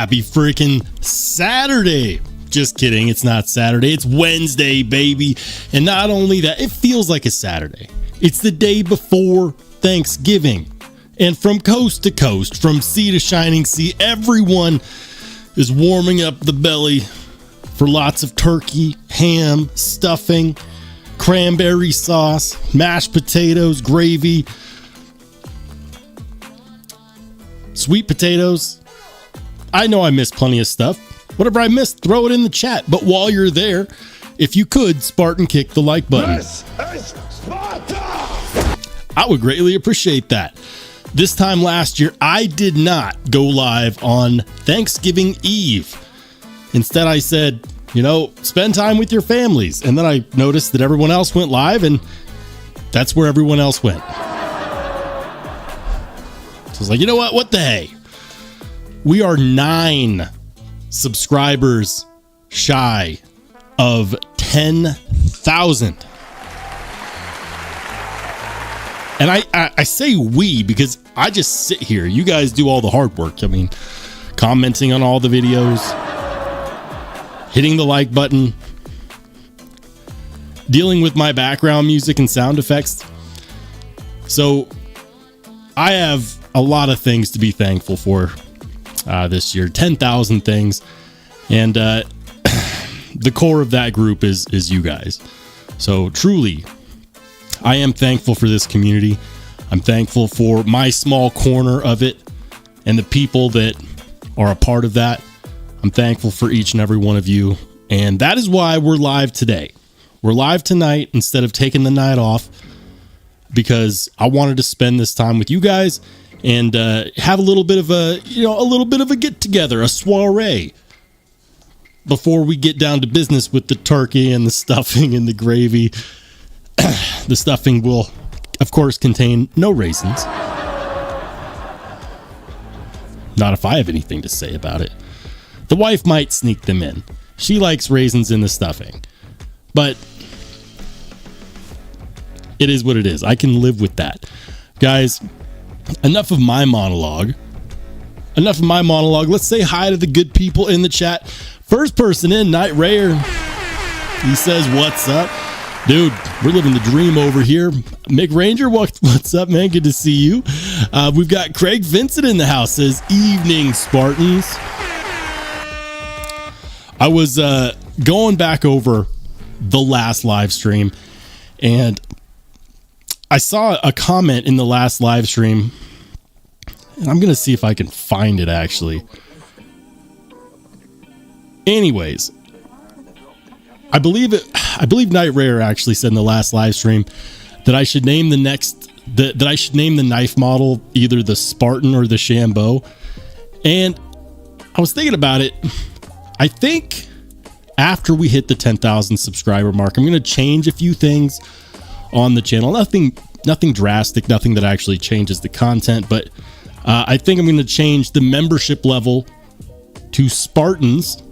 Happy freaking Saturday. Just kidding. It's not Saturday. It's Wednesday, baby. And not only that, it feels like a Saturday. It's the day before Thanksgiving. And from coast to coast, from sea to shining sea, everyone is warming up the belly for lots of turkey, ham, stuffing, cranberry sauce, mashed potatoes, gravy, sweet potatoes. I know I missed plenty of stuff. Whatever I missed, throw it in the chat. But while you're there, if you could, Spartan kick the like button. This is Sparta! I would greatly appreciate that. This time last year, I did not go live on Thanksgiving Eve. Instead, I said, spend time with your families. And then I noticed that everyone else went live, and that's where everyone else went. So I was like, you know what? What the hey? We are 9 subscribers shy of 10,000. And I say we because I just sit here. You guys do all the hard work. I mean, commenting on all the videos, hitting the like button, dealing with my background music and sound effects. So I have a lot of things to be thankful for this year. 10,000 things. And the core of that group is you guys. So truly, I am thankful for this community. I'm thankful for my small corner of it and the people that are a part of that. I'm thankful for each and every one of you. And that is why we're live today. We're live tonight instead of taking the night off, because I wanted to spend this time with you guys and have a little bit of a get together, a soiree, before we get down to business with the turkey and the stuffing and the gravy. The stuffing will, of course, contain no raisins. Not if I have anything to say about it. The wife might sneak them in. She likes raisins in the stuffing. But it is what it is. I can live with that. Guys, enough of my monologue. Let's say hi to the good people in the chat. First person in, Night Rayer. He says, what's up? Dude, we're living the dream over here. Mick Ranger, what's up, man? Good to see you. We've got Craig Vincent in the house. Says, evening, Spartans. I was going back over the last live stream, and I saw a comment in the last live stream, and I'm going to see if I can find it, actually. Anyways, I believe Night Rare actually said in the last live stream that I should name the knife model either the Spartan or the Shambo. And I was thinking about it. I think after we hit the 10,000 subscriber mark, I'm going to change a few things on the channel. Nothing drastic, nothing that actually changes the content, but I think I'm going to change the membership level to Spartans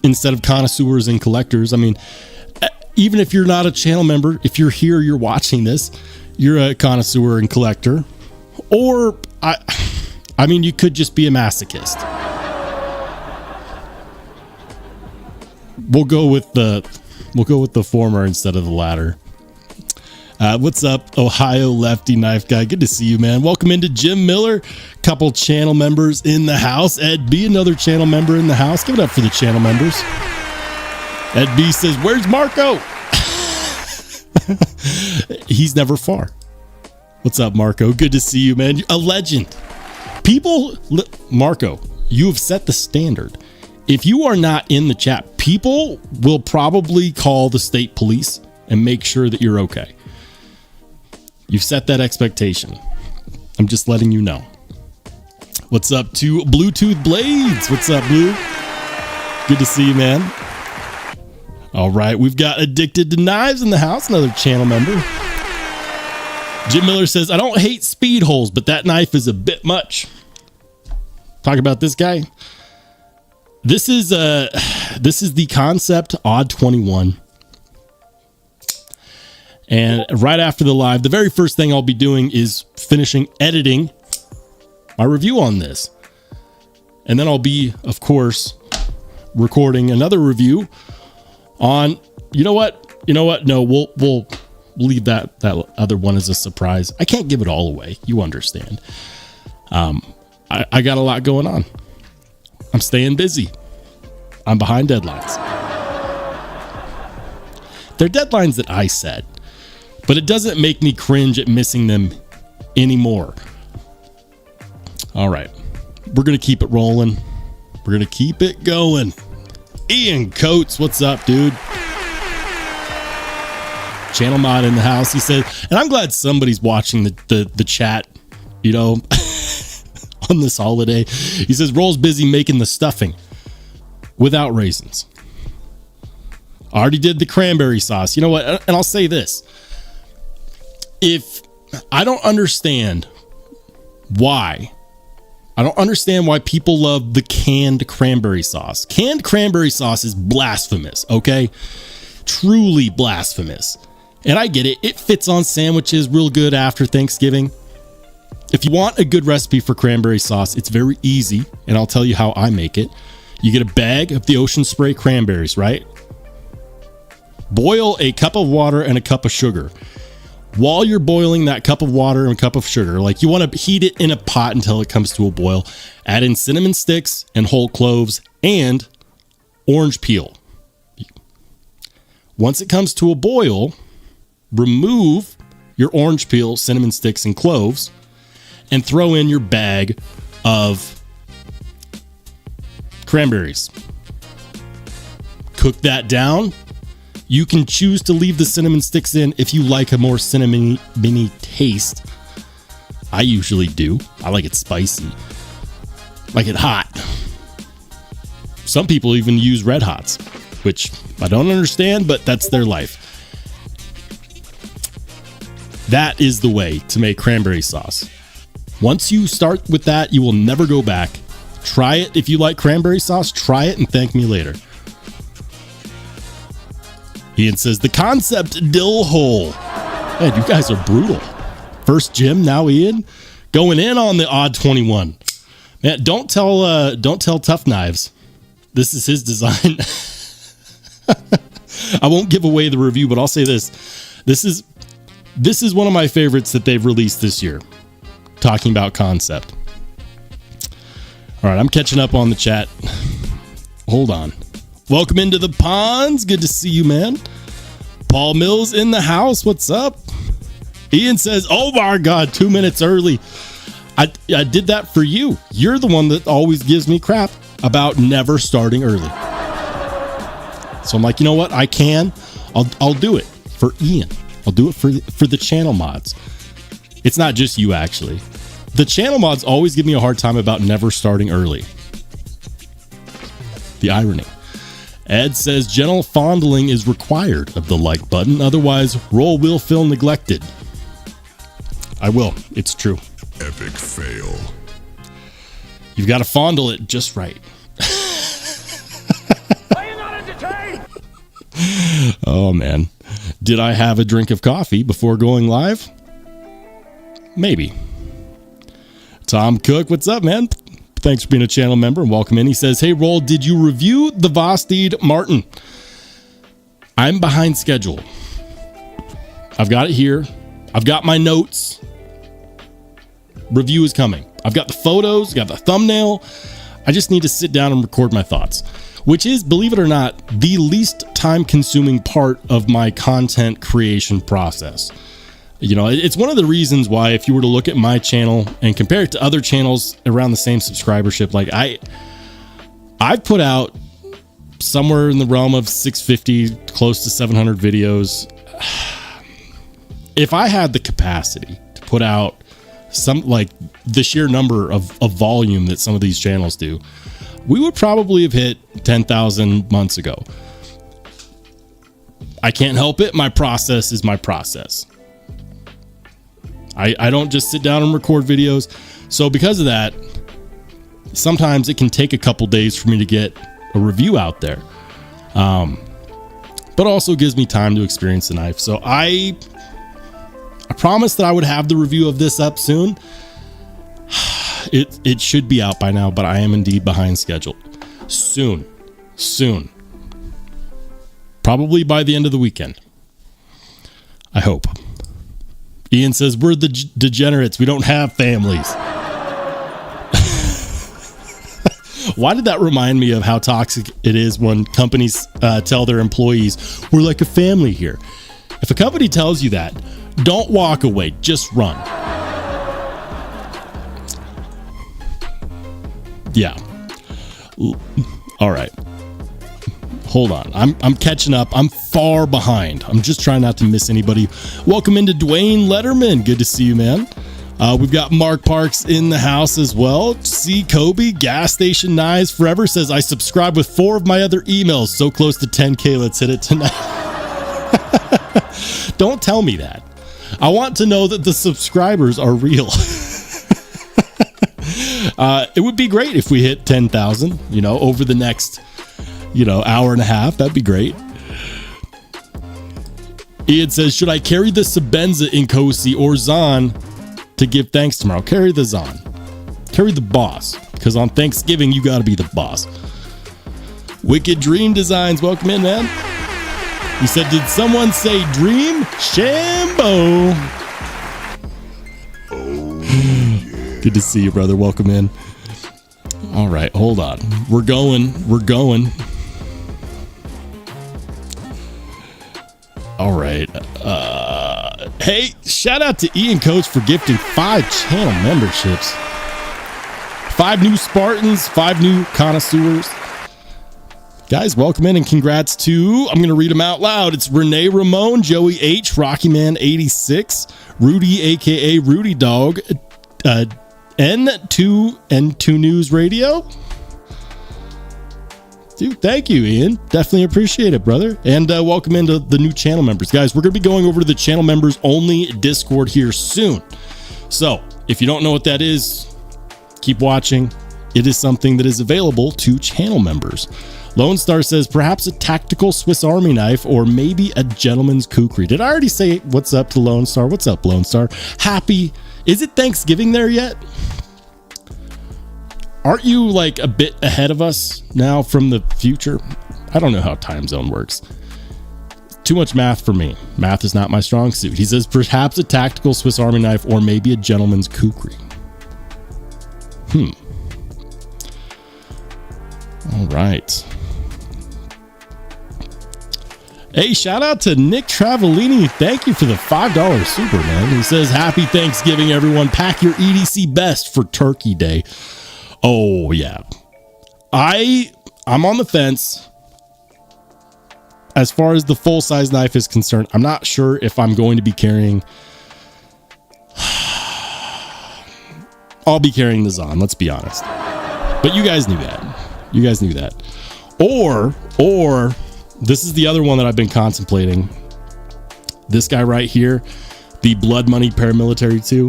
instead of connoisseurs and collectors. I mean, even if you're not a channel member, if you're here, you're watching this, you're a connoisseur and collector, or I mean, you could just be a masochist. We'll go with the former instead of the latter. What's up, Ohio Lefty Knife Guy? Good to see you, man. Welcome into Jim Miller. Couple channel members in the house. Ed B, another channel member in the house. Give it up for the channel members. Ed B says, where's Marco? He's never far. What's up, Marco? Good to see you, man. A legend. Marco, you have set the standard. If you are not in the chat, people will probably call the state police and make sure that you're okay. You've set that expectation. I'm just letting you know. What's up to Bluetooth Blades? What's up, Blue? Good to see you, man. All right, we've got Addicted to Knives in the house, another channel member. Jim Miller says, I don't hate speed holes, but that knife is a bit much. Talk about this guy. This is the Concept Odd 21. And right after the live, the very first thing I'll be doing is finishing editing my review on this. And then I'll be, of course, recording another review on, you know what? No, we'll leave that other one as a surprise. I can't give it all away. You understand. I got a lot going on. I'm staying busy. I'm behind deadlines. They're deadlines that I set, but it doesn't make me cringe at missing them anymore. All right. We're going to keep it rolling. We're going to keep it going. Ian Coates, what's up, dude? Channel mod in the house. He said, and I'm glad somebody's watching the chat, you know, on this holiday. He says, Roll's busy making the stuffing without raisins. I already did the cranberry sauce. You know what? And I'll say this. If I don't understand why people love the canned cranberry sauce. Canned cranberry sauce is blasphemous, okay? Truly blasphemous. And I get it. It fits on sandwiches real good after Thanksgiving. If you want a good recipe for cranberry sauce, it's very easy, and I'll tell you how I make it. You get a bag of the Ocean Spray cranberries, right? Boil a cup of water and a cup of sugar. While you're boiling that cup of water and a cup of sugar, like you want to heat it in a pot until it comes to a boil. Add in cinnamon sticks and whole cloves and orange peel. Once it comes to a boil, remove your orange peel, cinnamon sticks, and cloves, and throw in your bag of cranberries. Cook that down. You can choose to leave the cinnamon sticks in if you like a more cinnamony taste. I usually do. I like it spicy. Like it hot. Some people even use red hots, which I don't understand, but that's their life. That is the way to make cranberry sauce. Once you start with that, you will never go back. Try it. If you like cranberry sauce, try it and thank me later. Ian says, the concept dill hole. Man, you guys are brutal. First Jim, now Ian. Going in on the odd 21. Man, don't tell Tough Knives. This is his design. I won't give away the review, but I'll say this. This is one of my favorites that they've released this year. Talking about concept. All right, I'm catching up on the chat. Hold on. Welcome into the ponds. Good to see you, man. Paul Mills in the house. What's up? Ian says, oh my God, 2 minutes early. I did that for you. You're the one that always gives me crap about never starting early. So I'm like, you know what? I'll do it for Ian. I'll do it for the channel mods. It's not just you, actually. The channel mods always give me a hard time about never starting early. The irony. Ed says gentle fondling is required of the like button. Otherwise, Roll will feel neglected. I will. It's true. Epic fail. You've got to fondle it just right. Are you not entertained? Oh, man. Did I have a drink of coffee before going live? Maybe. Tom Cook, what's up, man? Thanks for being a channel member and welcome in. He says, hey, Roll, did you review the Vosteed Martin? I'm behind schedule. I've got it here. I've got my notes. Review is coming. I've got the photos, got the thumbnail. I just need to sit down and record my thoughts, which is, believe it or not, the least time-consuming part of my content creation process. You know, it's one of the reasons why if you were to look at my channel and compare it to other channels around the same subscribership, like I've put out somewhere in the realm of 650, close to 700 videos. If I had the capacity to put out some, like the sheer number of volume that some of these channels do, we would probably have hit 10,000 months ago. I can't help it. My process is my process. I don't just sit down and record videos. So because of that, sometimes it can take a couple days for me to get a review out there. But also gives me time to experience the knife. So I promised that I would have the review of this up soon. It should be out by now, but I am indeed behind schedule. Soon. Probably by the end of the weekend. I hope. Ian says, we're the degenerates. We don't have families. Why did that remind me of how toxic it is when companies tell their employees, we're like a family here? If a company tells you that, don't walk away. Just run. Yeah. All right. Hold on. I'm catching up. I'm far behind. I'm just trying not to miss anybody. Welcome into Dwayne Letterman. Good to see you, man. We've got Mark Parks in the house as well. C. Kobe, Gas Station Knives Forever says, I subscribe with 4 of my other emails. So close to 10K. Let's hit it tonight. Don't tell me that. I want to know that the subscribers are real. It would be great if we hit 10,000, over the next, hour and a half. That'd be great. Ian says, should I carry the Sabenza in Kosi or Zahn to give thanks tomorrow? Carry the Zahn. Carry the boss. Because on Thanksgiving, you got to be the boss. Wicked Dream Designs. Welcome in, man. He said, did someone say Dream Shambo? Oh, yeah. Good to see you, brother. Welcome in. All right, hold on. We're going. All right. Hey, shout out to Ian Coach for gifting 5 channel memberships. 5 new Spartans, 5 new connoisseurs. Guys, welcome in and congrats to, I'm going to read them out loud. It's Renee Ramon, Joey H, Rocky Man 86, Rudy, aka Rudy Dog, N2 News Radio. Dude, thank you, Ian. Definitely appreciate it, brother. And welcome into the new channel members. Guys, we're going to be going over to the channel members only Discord here soon. So if you don't know what that is, keep watching. It is something that is available to channel members. Lone Star says, perhaps a tactical Swiss Army knife or maybe a gentleman's kukri. Did I already say what's up to Lone Star? What's up, Lone Star? Happy. Is it Thanksgiving there yet? Aren't you like a bit ahead of us now from the future? I don't know how time zone works. Too much math for me. Math is not my strong suit. He says, perhaps a tactical Swiss Army knife or maybe a gentleman's kukri. All right. Hey, shout out to Nick Travellini. Thank you for the $5 super, man. He says, happy Thanksgiving, everyone. Pack your EDC best for Turkey Day. Oh, yeah. I'm on the fence. As far as the full-size knife is concerned, I'm not sure if I'm going to be carrying... I'll be carrying the Zahn, let's be honest. But you guys knew that. Or... this is the other one that I've been contemplating. This guy right here, the Blood Money Paramilitary 2.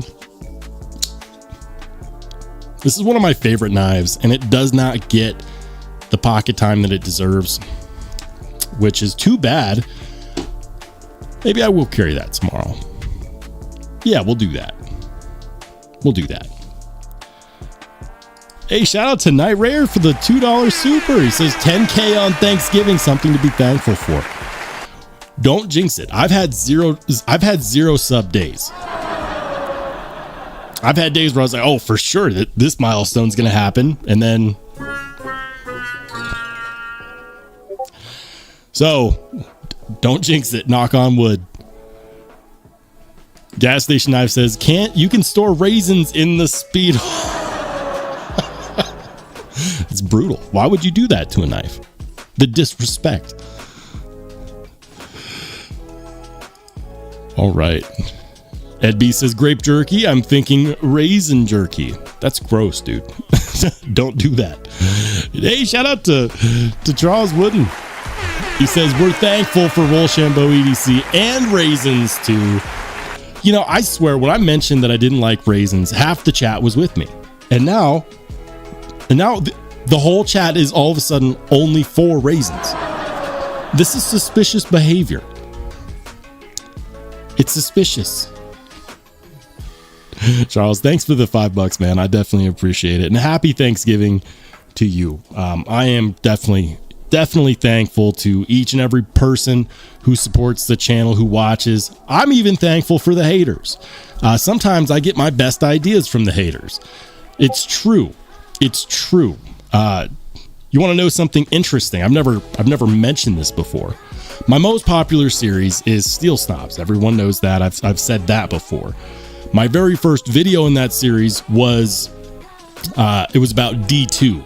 This is one of my favorite knives, and it does not get the pocket time that it deserves, which is too bad. Maybe I will carry that tomorrow. Yeah, we'll do that. Hey, shout out to Night Rare for the $2 super. He says 10K on Thanksgiving, something to be thankful for. Don't jinx it. I've had zero sub days. I've had days where I was like, oh, for sure that this milestone's going to happen. And then. So don't jinx it. Knock on wood. Gas Station Knife says, you can store raisins in the speed. It's brutal. Why would you do that to a knife? The disrespect. All right. Ed B says grape jerky. I'm thinking raisin jerky. That's gross, dude. Don't do that. Hey, shout out to Charles Wooden. He says we're thankful for Rollshambo EDC and raisins too. You know, I swear when I mentioned that I didn't like raisins, half the chat was with me. And now the whole chat is all of a sudden only for raisins. This is suspicious behavior. It's suspicious. Charles, thanks for the $5, man. I definitely appreciate it. And happy Thanksgiving to you. I am definitely thankful to each and every person who supports the channel, who watches. I'm even thankful for the haters. Sometimes I get my best ideas from the haters. It's true. It's true. You want to know something interesting? I've never mentioned this before. My most popular series is Steel Snobs. Everyone knows that. I've said that before. My very first video in that series was it was about D2.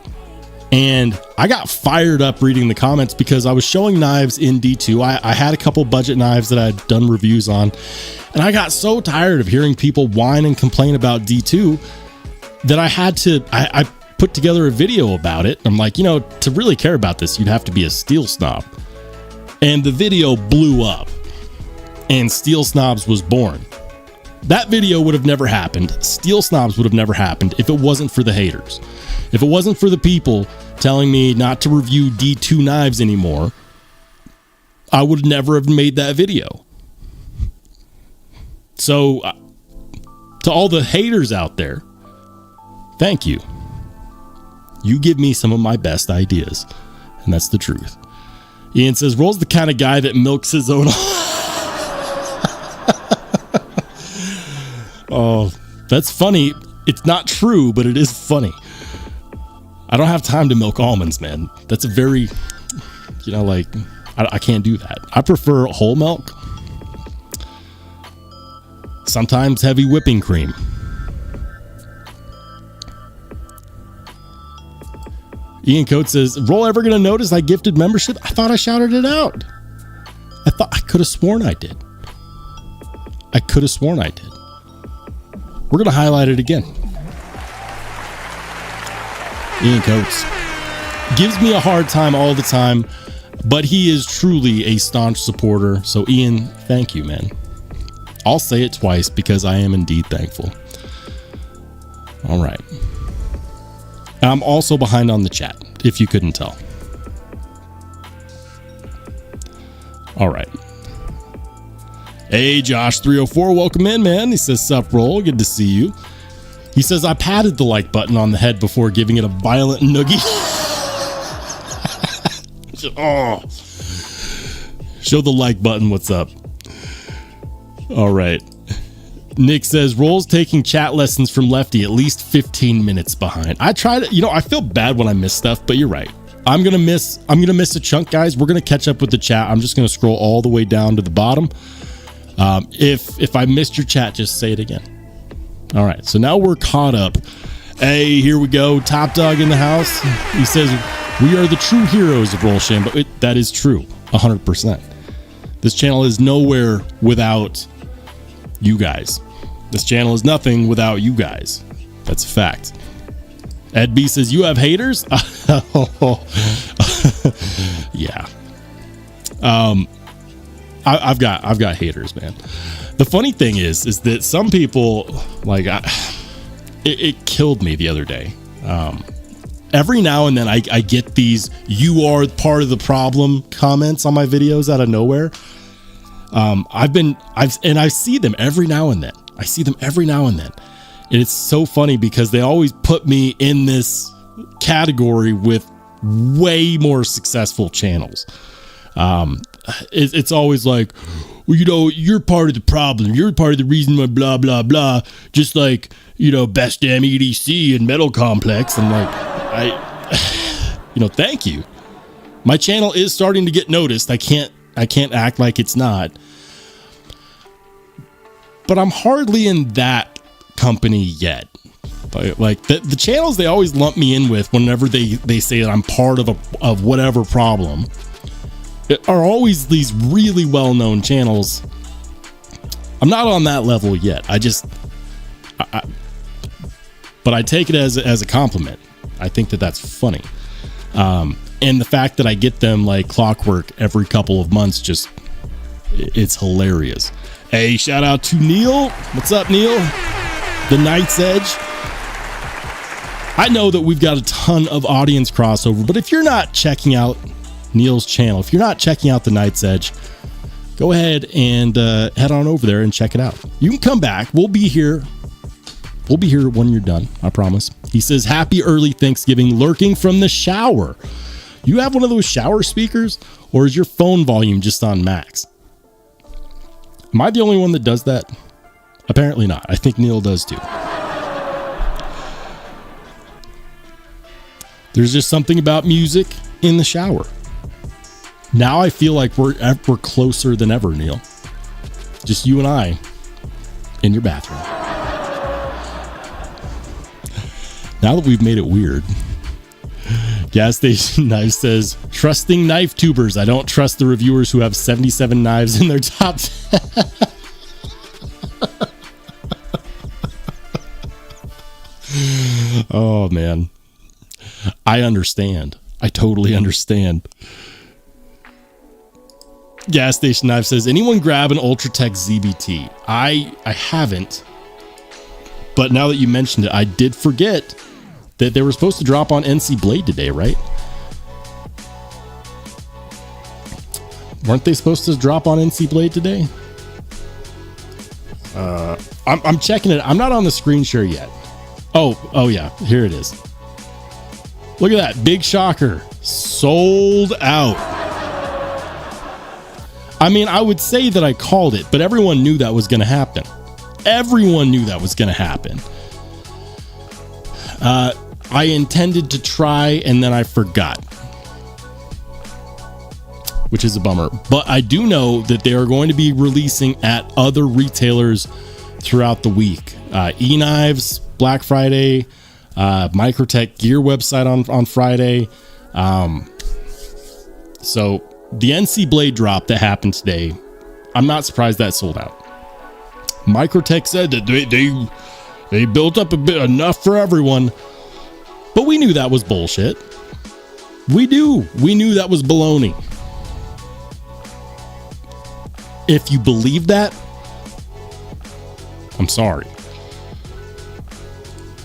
And I got fired up reading the comments because I was showing knives in D2. I had a couple budget knives that I'd done reviews on, and I got so tired of hearing people whine and complain about D2 that I put together a video about it. I'm like, to really care about this, you'd have to be a Steel Snob. And the video blew up, and Steel Snobs was born. That video would have never happened. Steel Snobs would have never happened if it wasn't for the haters. If it wasn't for the people telling me not to review D2 knives anymore, I would never have made that video. So, to all the haters out there, thank you. You give me some of my best ideas, and that's the truth. Ian says, Roll's the kind of guy that milks his own. Oh, that's funny. It's not true, but it is funny. I don't have time to milk almonds, man. That's a very, I can't do that. I prefer whole milk. Sometimes heavy whipping cream. Ian Coates says, Roll ever going to notice I gifted membership? I thought I shouted it out. I could have sworn I did. We're going to highlight it again. Ian Coates gives me a hard time all the time, but he is truly a staunch supporter. So Ian, thank you, man. I'll say it twice because I am indeed thankful. All right. I'm also behind on the chat, if you couldn't tell. All right. Hey, Josh304, welcome in, man. He says, sup, Roll, good to see you. He says, I patted the like button on the head before giving it a violent noogie. Oh. Show the like button, what's up? All right. Nick says, Roll's taking chat lessons from Lefty, at least 15 minutes behind. I try to, I feel bad when I miss stuff, but you're right. I'm gonna miss a chunk, guys. We're gonna catch up with the chat. I'm just gonna scroll all the way down to the bottom. If I missed your chat, just say it again. All right, so now we're caught up. Hey, here we go. Top Dog in the house. He says, we are the true heroes of Rollshambo. That is true, 100%. This channel is nowhere without you guys. This channel is nothing without you guys. That's a fact. Ed B says, you have haters? Yeah. I've got haters, man. The funny thing is that some people, like, it killed me the other day. Every now and then I get these "you are part of the problem" comments on my videos out of nowhere. I see them every now and then. And it's so funny because they always put me in this category with way more successful channels. It's always like, well, you're part of the problem. You're part of the reason why blah, blah, blah. Just like, bestech EDC and Metal Complex. I'm like, thank you. My channel is starting to get noticed. I can't act like it's not. But I'm hardly in that company yet. Like the channels they always lump me in with whenever they say that I'm part of whatever problem are always these really well-known channels. I'm not on that level yet. But I take it as a compliment. I think that's funny. And the fact that I get them like clockwork every couple of months, it's hilarious. Hey, shout out to Neil. What's up, Neil? The Night's Edge. I know that we've got a ton of audience crossover, but if you're not checking out Neil's channel, if you're not checking out the Night's Edge, go ahead and head on over there and check it out. You can come back. We'll be here We'll be here when you're done, I promise. He says, happy early Thanksgiving, lurking from the shower. You have one of those shower speakers, or is your phone volume just on max? Am I the only one that does that? Apparently not. I think Neil does too. There's just something about music in the shower. Now I feel like we're closer than ever, Neil. Just you and I in your bathroom. Now that we've made it weird. Gas Station Knife says, trusting knife tubers. I don't trust the reviewers who have 77 knives in their top 10. Oh, man. I understand. I totally understand. Gas Station Knife says, anyone grab an Ultratech ZBT? I haven't. But now that you mentioned it, I did forget that they were supposed to drop on NC Blade today, right? Weren't they supposed to drop on NC Blade today? I'm checking it. I'm not on the screen share yet. Oh yeah, here it is. Look at that, big shocker. Sold out. I mean, I would say that I called it, but everyone knew that was going to happen. Everyone knew that was going to happen. I intended to try and then I forgot, which is a bummer. But I do know that they are going to be releasing at other retailers throughout the week. E-Knives, Black Friday, Microtech gear website on Friday. So the NC Blade drop that happened today, I'm not surprised that sold out. Microtech said that they built up a bit enough for everyone, but we knew that was bullshit. We knew that was baloney. If you believe that, I'm sorry.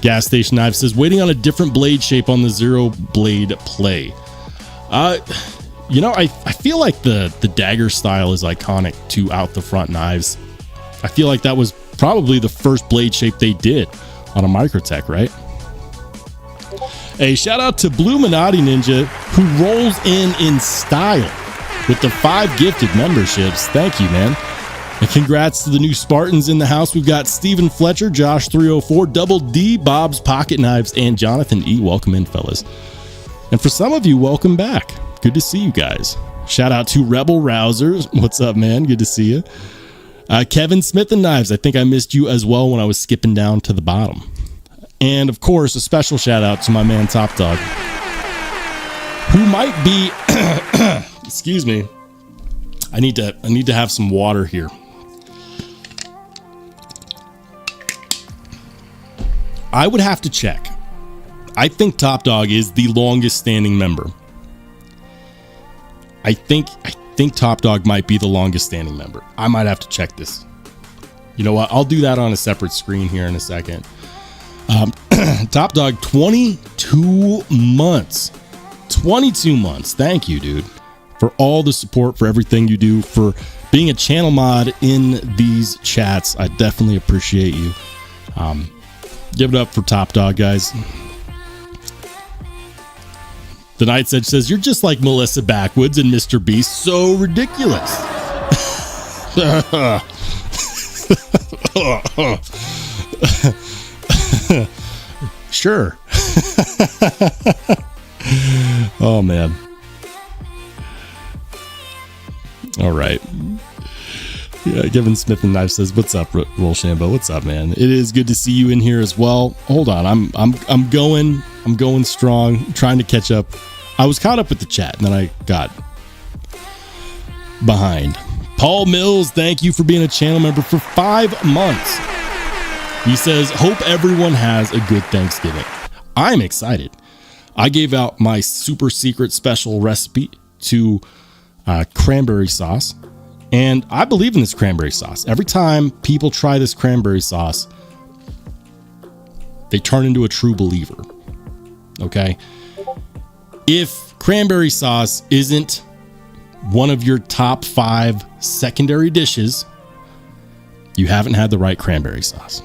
Gas Station Knife says, waiting on a different blade shape on the Zero Blade Play. You know, I feel like the dagger style is iconic to out the front knives. I feel like that was probably the first blade shape they did on a Microtech, right? Hey, shout out to Blue Minotti Ninja, who rolls in style with the 5 gifted memberships. Thank you, man. And congrats to the new Spartans in the house. We've got Steven Fletcher, Josh 304, Double D, Bob's Pocket Knives, and Jonathan E. Welcome in, fellas. And for some of you, welcome back. Good to see you guys. Shout out to Rebel Rousers. What's up, man? Good to see you. Kevin Smith and Knives. I think I missed you as well when I was skipping down to the bottom. And of course, a special shout out to my man Top Dog, who might be excuse me. I need to have some water here. I would have to check. I think Top Dog is the longest standing member. I think Top Dog might be the longest standing member. I might have to check this. You know what? I'll do that on a separate screen here in a second. Top Dog, 22 months. 22 months. Thank you, dude, for all the support, for everything you do, for being a channel mod in these chats. I definitely appreciate you. Give it up for Top Dog, guys. The Night's Edge says, you're just like Melissa Backwoods and Mr. Beast. So ridiculous. Sure. Oh, man. All right. Yeah, Kevin Smith and Knife says, what's up, Rollshambo? What's up, man? It is good to see you in here as well. Hold on. I'm going strong, trying to catch up. I was caught up with the chat and then I got behind. Paul Mills, thank you for being a channel member for 5 months. He says, hope everyone has a good Thanksgiving. I'm excited. I gave out my super secret special recipe to cranberry sauce. And I believe in this cranberry sauce. Every time people try this cranberry sauce, they turn into a true believer. Okay? If cranberry sauce isn't one of your top 5 secondary dishes, you haven't had the right cranberry sauce.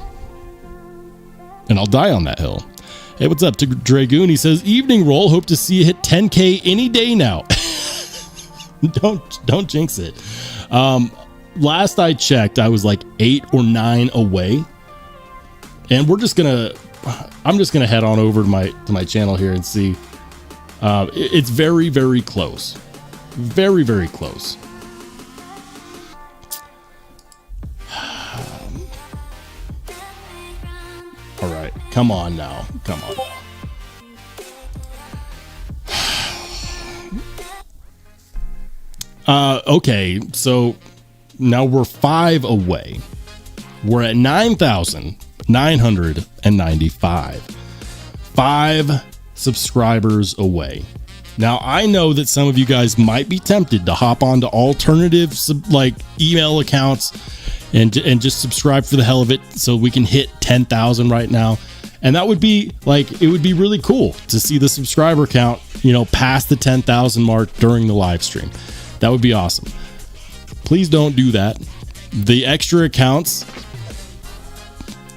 and I'll die on that hill. Hey, what's up to Dragoon? He says, evening roll. Hope to see you hit 10K any day now. Don't jinx it. Last I checked, I was like 8 or 9 away. And I'm just gonna head on over to my channel here and see. It's very, very close. Very, very close. All right, come on now. Come on now. Okay, so now we're 5 away. We're at 9,995. 5 subscribers away. Now, I know that some of you guys might be tempted to hop onto alternative like email accounts and just subscribe for the hell of it so we can hit 10,000 right now. And that would be like, it would be really cool to see the subscriber count, you know, past the 10,000 mark during the live stream. That would be awesome. Please don't do that. The extra accounts,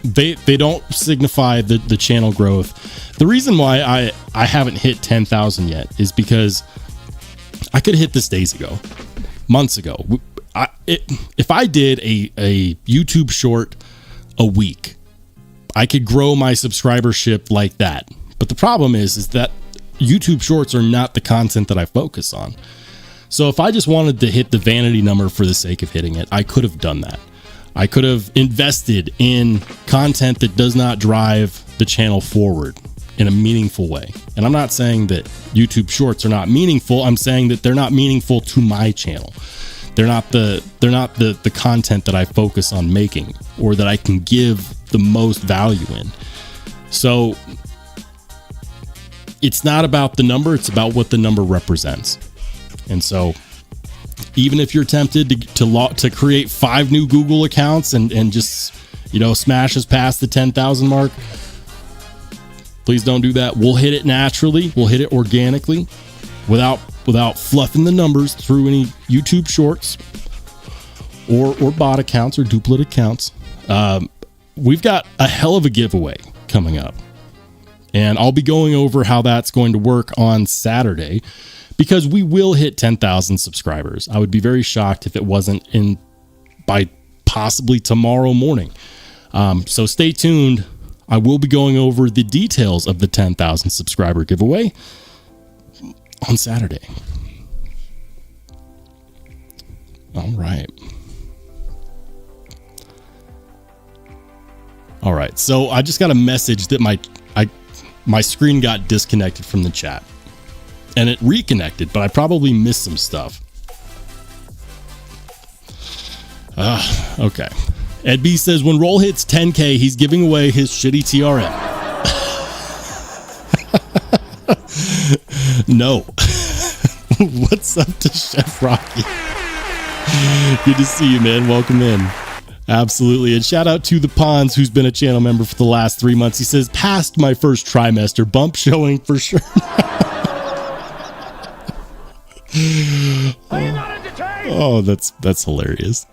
they don't signify the channel growth. The reason why I haven't hit 10,000 yet is because I could have hit this days ago, months ago. If I did a YouTube short a week, I could grow my subscribership like that. But the problem is that YouTube shorts are not the content that I focus on. So if I just wanted to hit the vanity number for the sake of hitting it, I could have done that. I could have invested in content that does not drive the channel forward in a meaningful way. And I'm not saying that YouTube shorts are not meaningful. I'm saying that they're not meaningful to my channel. They're not the content that I focus on making or that I can give the most value in. So it's not about the number, it's about what the number represents. And so even if you're tempted to create 5 new Google accounts and just, you know, smash us past the 10,000 mark, please don't do that. We'll hit it naturally. We'll hit it organically without fluffing the numbers through any YouTube shorts or bot accounts or duplicate accounts. We've got a hell of a giveaway coming up, and I'll be going over how that's going to work on Saturday because we will hit 10,000 subscribers. I would be very shocked if it wasn't by possibly tomorrow morning. So stay tuned. I will be going over the details of the 10,000 subscriber giveaway on Saturday. All right. All right. So I just got a message that my screen got disconnected from the chat, and it reconnected, but I probably missed some stuff. Okay. Ed B says when Roll hits 10K, he's giving away his shitty TRM. No. What's up to Chef Rocky? Good to see you, man. Welcome in. Absolutely. And shout out to the Pons, who's been a channel member for the last 3 months. He says, past my first trimester, bump showing for sure. Oh, that's hilarious.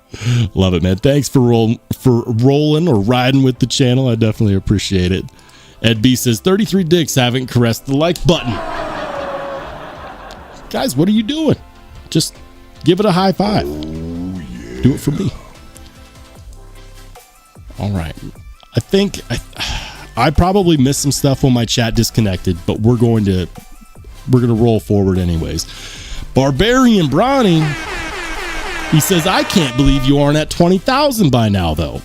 Love it, man. Thanks for rolling or riding with the channel. I definitely appreciate it. Ed B says 33 dicks haven't caressed the like button. Guys, what are you doing? Just give it a high five. Oh, yeah. Do it for me. All right. I think I probably missed some stuff when my chat disconnected, but we're going to roll forward anyways. Barbarian Bronny, he says, I can't believe you aren't at 20,000 by now, though.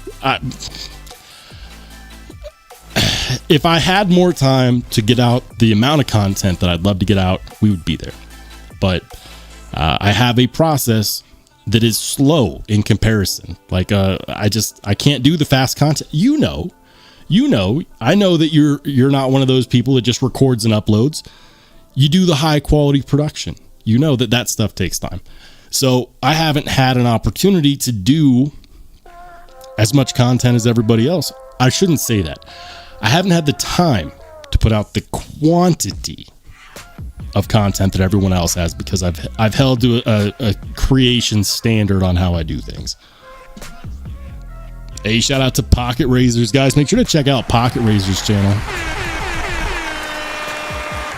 If I had more time to get out the amount of content that I'd love to get out, we would be there. But I have a process that is slow in comparison. Like I can't do the fast content. I know that you're not one of those people that just records and uploads. You do the high quality production. You know that stuff takes time. So I haven't had an opportunity to do as much content as everybody else. I shouldn't say that. I haven't had the time to put out the quantity of content that everyone else has because I've held to a creation standard on how I do things. Hey, shout out to Pocket Razors, guys. Make sure to check out Pocket Razors channel.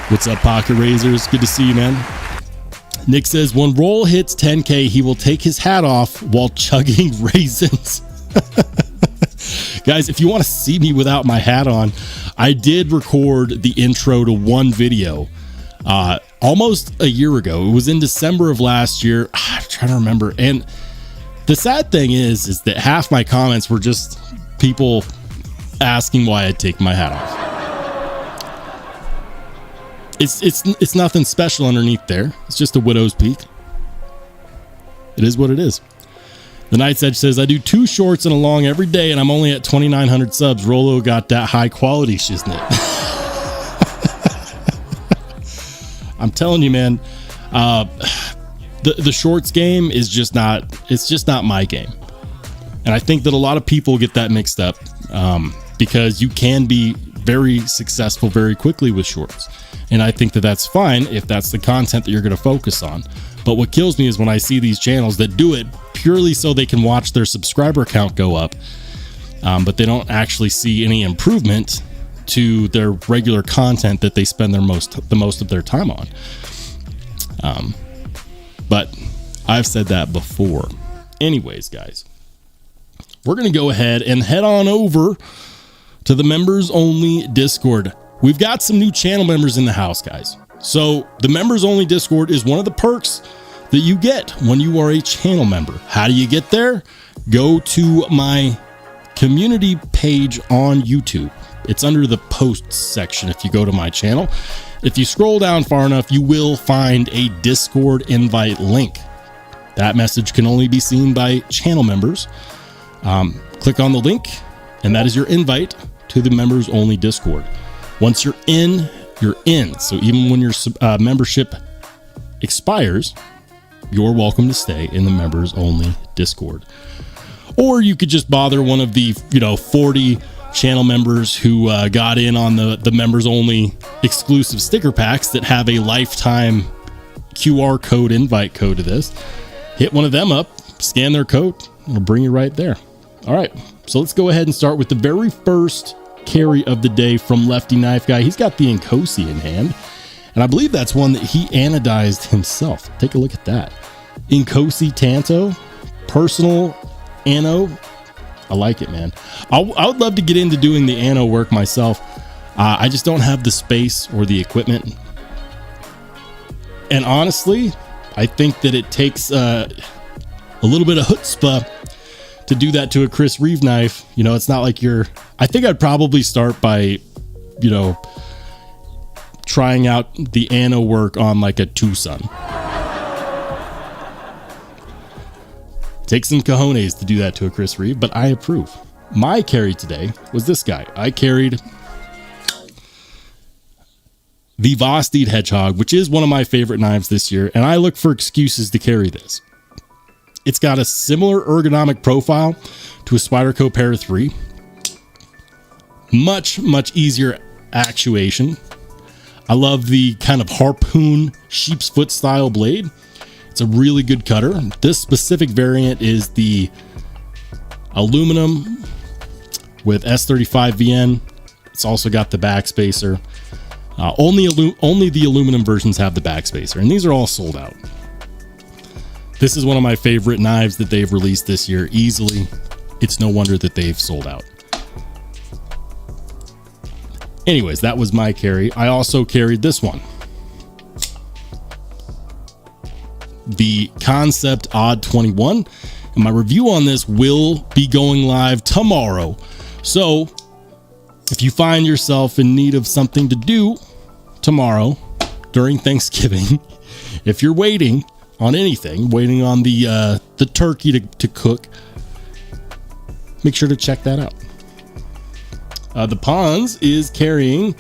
What's up, Pocket Razors? Good to see you, man. Nick says, when Roll hits 10K, he will take his hat off while chugging raisins. Guys, if you want to see me without my hat on, I did record the intro to one video almost a year ago. It was in December of last year. I'm trying to remember. And the sad thing is that half my comments were just people asking why I'd take my hat off. It's nothing special underneath there. It's just a widow's peak. It is what it is. The Night's Edge says, I do 2 shorts and a long every day, and I'm only at 2,900 subs. Rolo got that high quality shiznit. I'm telling you, man, the shorts game is just not my game. And I think that a lot of people get that mixed up because you can be very successful very quickly with shorts. And I think that that's fine if that's the content that you're going to focus on. But what kills me is when I see these channels that do it purely so they can watch their subscriber count go up, but they don't actually see any improvement to their regular content that they spend the most of their time on. But I've said that before. Anyways, guys, we're going to go ahead and head on over to the members only Discord. We've got some new channel members in the house, guys. So the members only Discord is one of the perks that you get when you are a channel member. How do you get there? Go to my community page on YouTube. It's under the posts section if you go to my channel. If you scroll down far enough, you will find a Discord invite link. That message can only be seen by channel members. Click on the link, and that is your invite to the members only Discord. Once you're in, you're in. So even when your membership expires, you're welcome to stay in the members only Discord. Or you could just bother one of the 40 channel members who got in on the members only exclusive sticker packs that have a lifetime QR code invite code to this. Hit one of them up, scan their code, it'll bring you right there. All right, so let's go ahead and start with the very first carry of the day from Lefty Knife Guy. He's got the Nkosi in hand, and I believe that's one that he anodized himself. Take a look at that. Nkosi Tanto, personal ano. I like it, man. I would love to get into doing the ano work myself. I just don't have the space or the equipment. And honestly, I think that it takes a little bit of chutzpah to do that to a Chris Reeve knife. It's not like I think I'd probably start by, trying out the ano work on like a Tucson. Takes some cojones to do that to a Chris Reeve, but I approve. My carry today was this guy. I carried the Vosteed Hedgehog, which is one of my favorite knives this year, and I look for excuses to carry this. It's got a similar ergonomic profile to a Spyderco Para 3. Much, much easier actuation. I love the kind of harpoon sheep's foot style blade. It's a really good cutter. This specific variant is the aluminum with S35 VN. It's also got the backspacer. Only the aluminum versions have the backspacer, and these are all sold out. This is one of my favorite knives that they've released this year, easily. It's no wonder that they've sold out. Anyways, that was my carry. I also carried this one. The Concept Odd 21. And my review on this will be going live tomorrow. So if you find yourself in need of something to do tomorrow during Thanksgiving, if you're waiting on anything, waiting on the turkey to cook, make sure to check that out. The Pons is carrying,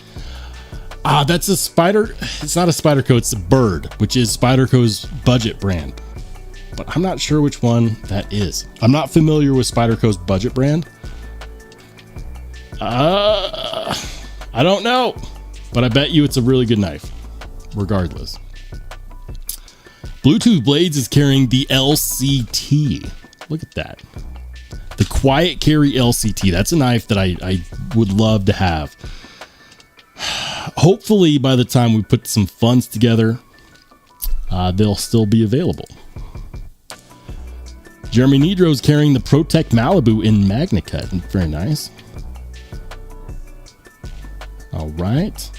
that's a Spider, it's not a Spyderco, it's a Bird, which is Spyderco's budget brand. But I'm not sure which one that is. I'm not familiar with Spyderco's budget brand. I don't know, but I bet you it's a really good knife, regardless. Bluetooth Blades is carrying the LCT. Look at that. The quiet carry LCT. That's a knife that I would love to have. Hopefully by the time we put some funds together, they'll still be available. Jeremy Nidro's carrying the ProTech Malibu in Magna Cut. Very nice. All right.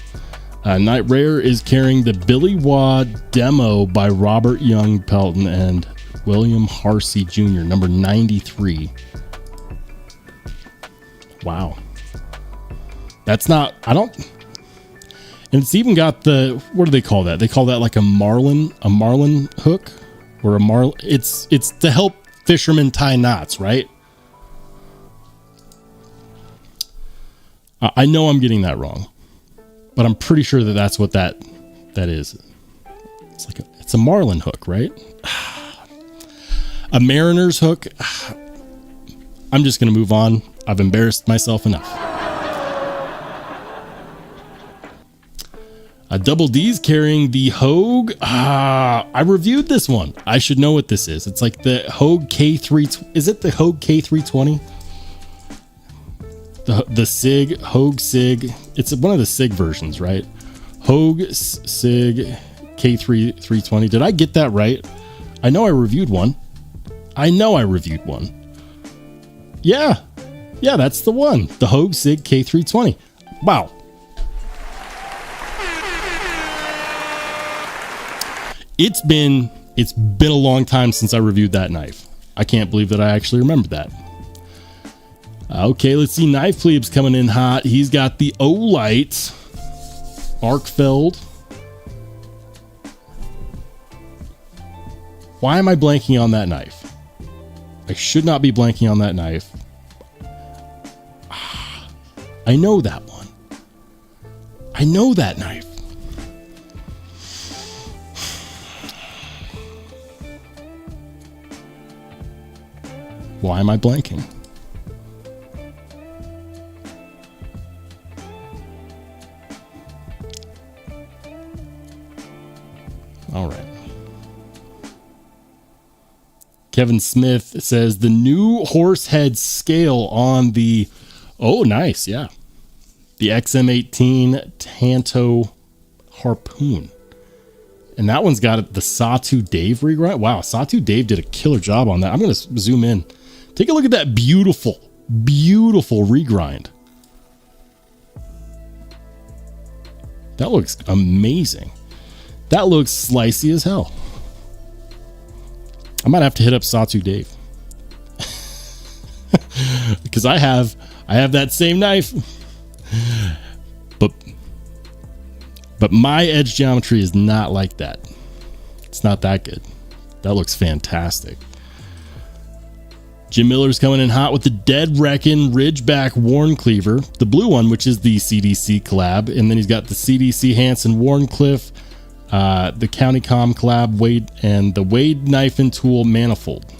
Night Rare is carrying the Billy Wad Demo by Robert Young Pelton and William Harsey Jr., number 93. Wow. That's not, I don't, and it's even got the, what do they call that? They call that like a marlin hook or a marlin. It's to help fishermen tie knots, right? I know I'm getting that wrong, but I'm pretty sure that that's what that is. It's like it's a marlin hook, right? A mariner's hook. I'm just going to move on. I've embarrassed myself enough. Double D's carrying the Hogue. I reviewed this one. I should know what this is. It's like the Hogue K3. Is it the Hogue K320? The SIG, Hogue SIG. It's one of the SIG versions, right? Hogue SIG K320. Did I get that right? I know I reviewed one. Yeah, that's the one. The Hogue SIG K320. Wow. It's been a long time since I reviewed that knife. I can't believe that I actually remembered that. Okay, let's see. Knife Plebes coming in hot. He's got the Olight Arkfeld. Why am I blanking on that knife? I should not be blanking on that knife. I know that one. I know that knife. Why am I blanking? All right. Kevin Smith says the new horsehead scale on the, oh, nice. Yeah. The XM18 Tanto Harpoon. And that one's got the Sawtooth Dave regrind. Wow. Sawtooth Dave did a killer job on that. I'm going to zoom in. Take a look at that beautiful, beautiful regrind. That looks amazing. That looks slicey as hell. I might have to hit up Sawtooth Dave. Because I have that same knife. But my edge geometry is not like that. It's not that good. That looks fantastic. Jim Miller's coming in hot with the Dead Reckin Ridgeback Worn Cleaver, the blue one, which is the CDC collab, and then he's got the CDC Hanson Warncliffe, the County Com collab, Wade, and the Wade Knife and Tool Manifold.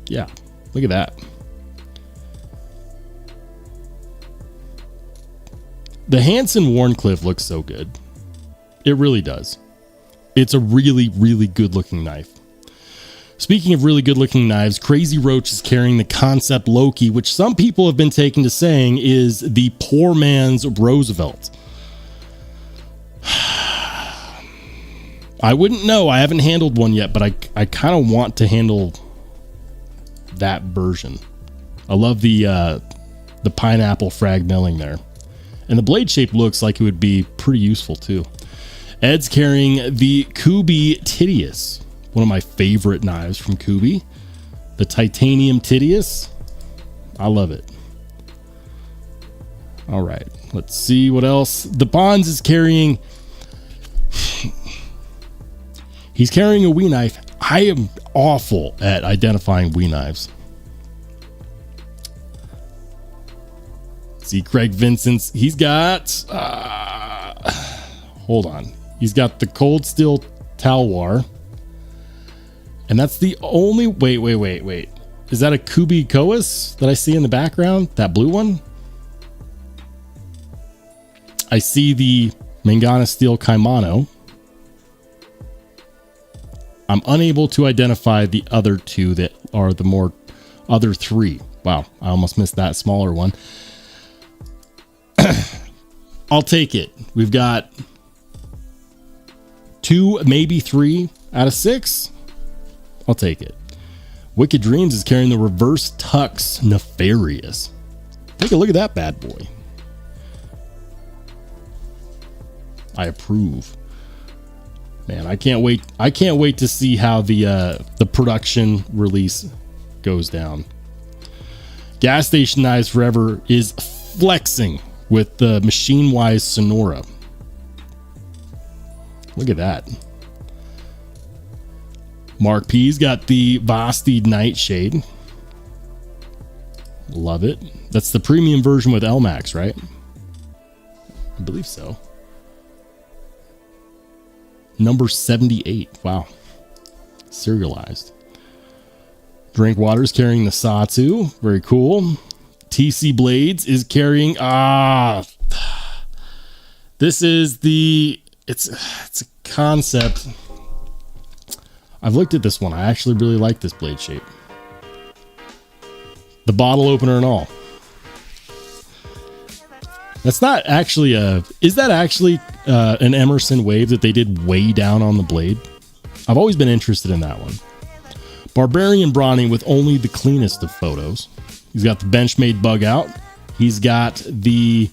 Yeah, look at that. The Hanson Warncliffe looks so good. It really does. It's a really, really good looking knife. Speaking of really good looking knives, Crazy Roach is carrying the Concept Loki, which some people have been taken to saying is the poor man's Roosevelt. I wouldn't know. I haven't handled one yet, but I kind of want to handle that version. I love the pineapple frag milling there. And the blade shape looks like it would be pretty useful too. Ed's carrying the Kubi Titius, one of my favorite knives from Kubi. The titanium Titius. I love it. All right, let's see what else. The Bonds is carrying... He's carrying a Wee knife. I am awful at identifying Wee knives. See, Craig Vincent's, he's got, hold on. He's got the Cold Steel Talwar. And that's the only, wait. Is that a Kubi Koas that I see in the background? That blue one? I see the Mangana Steel Kaimano. I'm unable to identify the other two that are the more other three. Wow, I almost missed that smaller one. I'll take it. We've got 2, maybe 3 out of 6. I'll take it. Wicked Dreams is carrying the Reverse Tux Nefarious. Take a look at that bad boy. I approve. Man, I can't wait. I can't wait to see how the production release goes down. Gas Station Knives Forever is flexing with the Machine Wise Sonora. Look at that. Mark P's got the Vosti Nightshade. Love it. That's the premium version with LMAX, right? I believe so. Number 78. Wow. Serialized. Drinkwater's carrying the Satsu. Very cool. TC Blades is carrying... This is the... It's a concept. I've looked at this one. I actually really like this blade shape. The bottle opener and all. That's not actually a... Is that actually an Emerson wave that they did way down on the blade? I've always been interested in that one. Barbarian Brawny with only the cleanest of photos. He's got the Benchmade bug out. He's got the...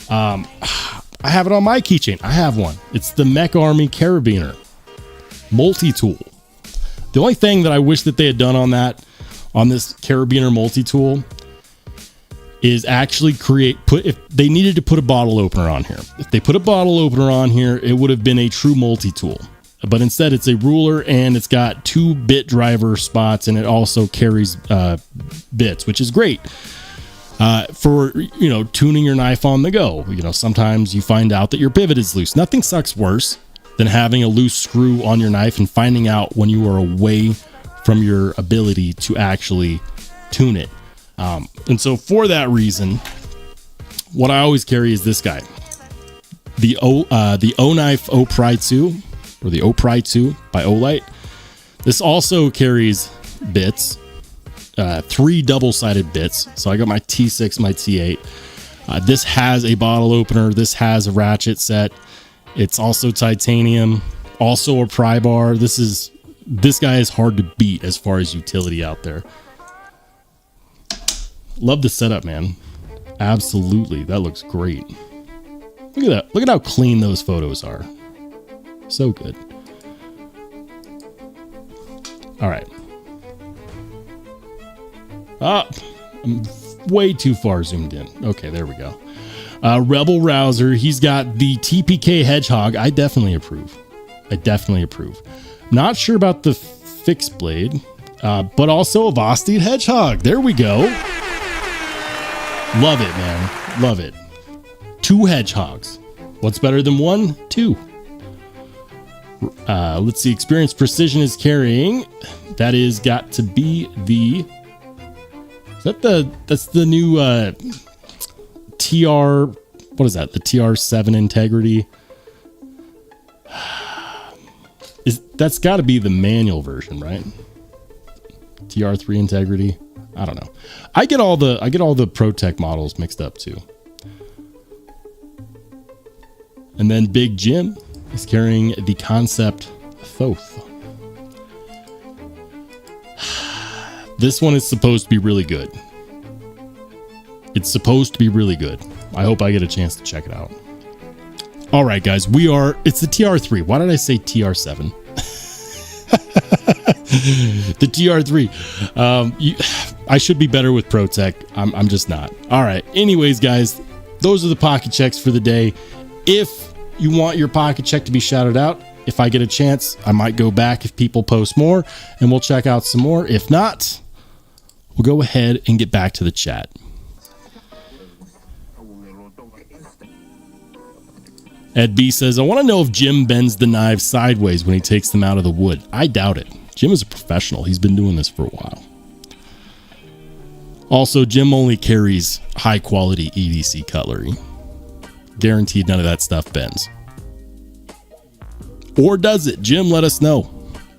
I have it on my keychain. I have one. It's the Mech Army Carabiner multi-tool. The only thing that I wish that they had done on this Carabiner multi-tool is actually if they needed to put a bottle opener on here. If they put a bottle opener on here, it would have been a true multi-tool. But instead it's a ruler and it's got 2 bit driver spots and it also carries bits, which is great for, tuning your knife on the go. Sometimes you find out that your pivot is loose. Nothing sucks worse than having a loose screw on your knife and finding out when you are away from your ability to actually tune it. And so for that reason, what I always carry is this guy, the O-Knife O-Pry 2, or the O-Pry 2 by Olight. This also carries bits, 3 double-sided bits. So I got my T6, my T8. This has a bottle opener. This has a ratchet set. It's also titanium, also a pry bar. This guy is hard to beat as far as utility out there. Love the setup, man. Absolutely. That looks great. Look at that. Look at how clean those photos are. So good. All right. I'm way too far zoomed in. Okay, there we go. Rebel Rouser. He's got the TPK Hedgehog. I definitely approve. Not sure about the fixed blade, but also a Vosti Hedgehog. There we go. Love it, man. Love it. 2 hedgehogs. What's better than 1? 2. Let's see. Experience Precision is carrying. That is got to be the... That's the new TR... What is that? The TR7 Integrity. That's got to be the manual version, right? TR3 Integrity. I don't know. I get all the ProTech models mixed up too. And then Big Jim is carrying the Concept Thoth. This one is supposed to be really good. It's supposed to be really good. I hope I get a chance to check it out. All right, guys, it's the TR3. Why did I say TR7? The TR3. I should be better with ProTech. I'm just not. All right. Anyways, guys, those are the pocket checks for the day. If you want your pocket check to be shouted out, if I get a chance, I might go back if people post more and we'll check out some more. If not, we'll go ahead and get back to the chat. Ed B says, I want to know if Jim bends the knives sideways when he takes them out of the wood. I doubt it. Jim is a professional. He's been doing this for a while. Also, Jim only carries high quality EDC cutlery. Guaranteed none of that stuff bends. Or does it? Jim, let us know.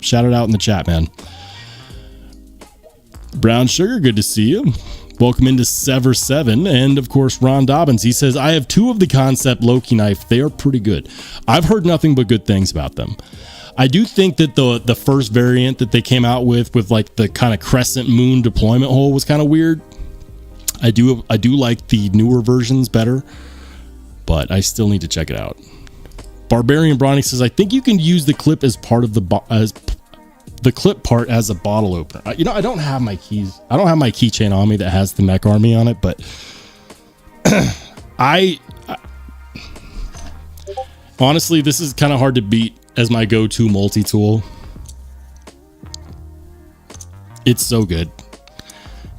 Shout it out in the chat, man. Brown Sugar, good to see you. Welcome into Sever 7. And of course, Ron Dobbins, he says, I have 2 of the concept Loki knife. They are pretty good. I've heard nothing but good things about them. I do think that the first variant that they came out with like the kind of crescent moon deployment hole was kind of weird. I do like the newer versions better, but I still need to check it out. Barbarian Bronny says, I think you can use the clip as part of the clip part as a bottle opener. I don't have my keys. I don't have my keychain on me that has the Mech Army on it, but honestly, this is kind of hard to beat as my go-to multi-tool. It's so good.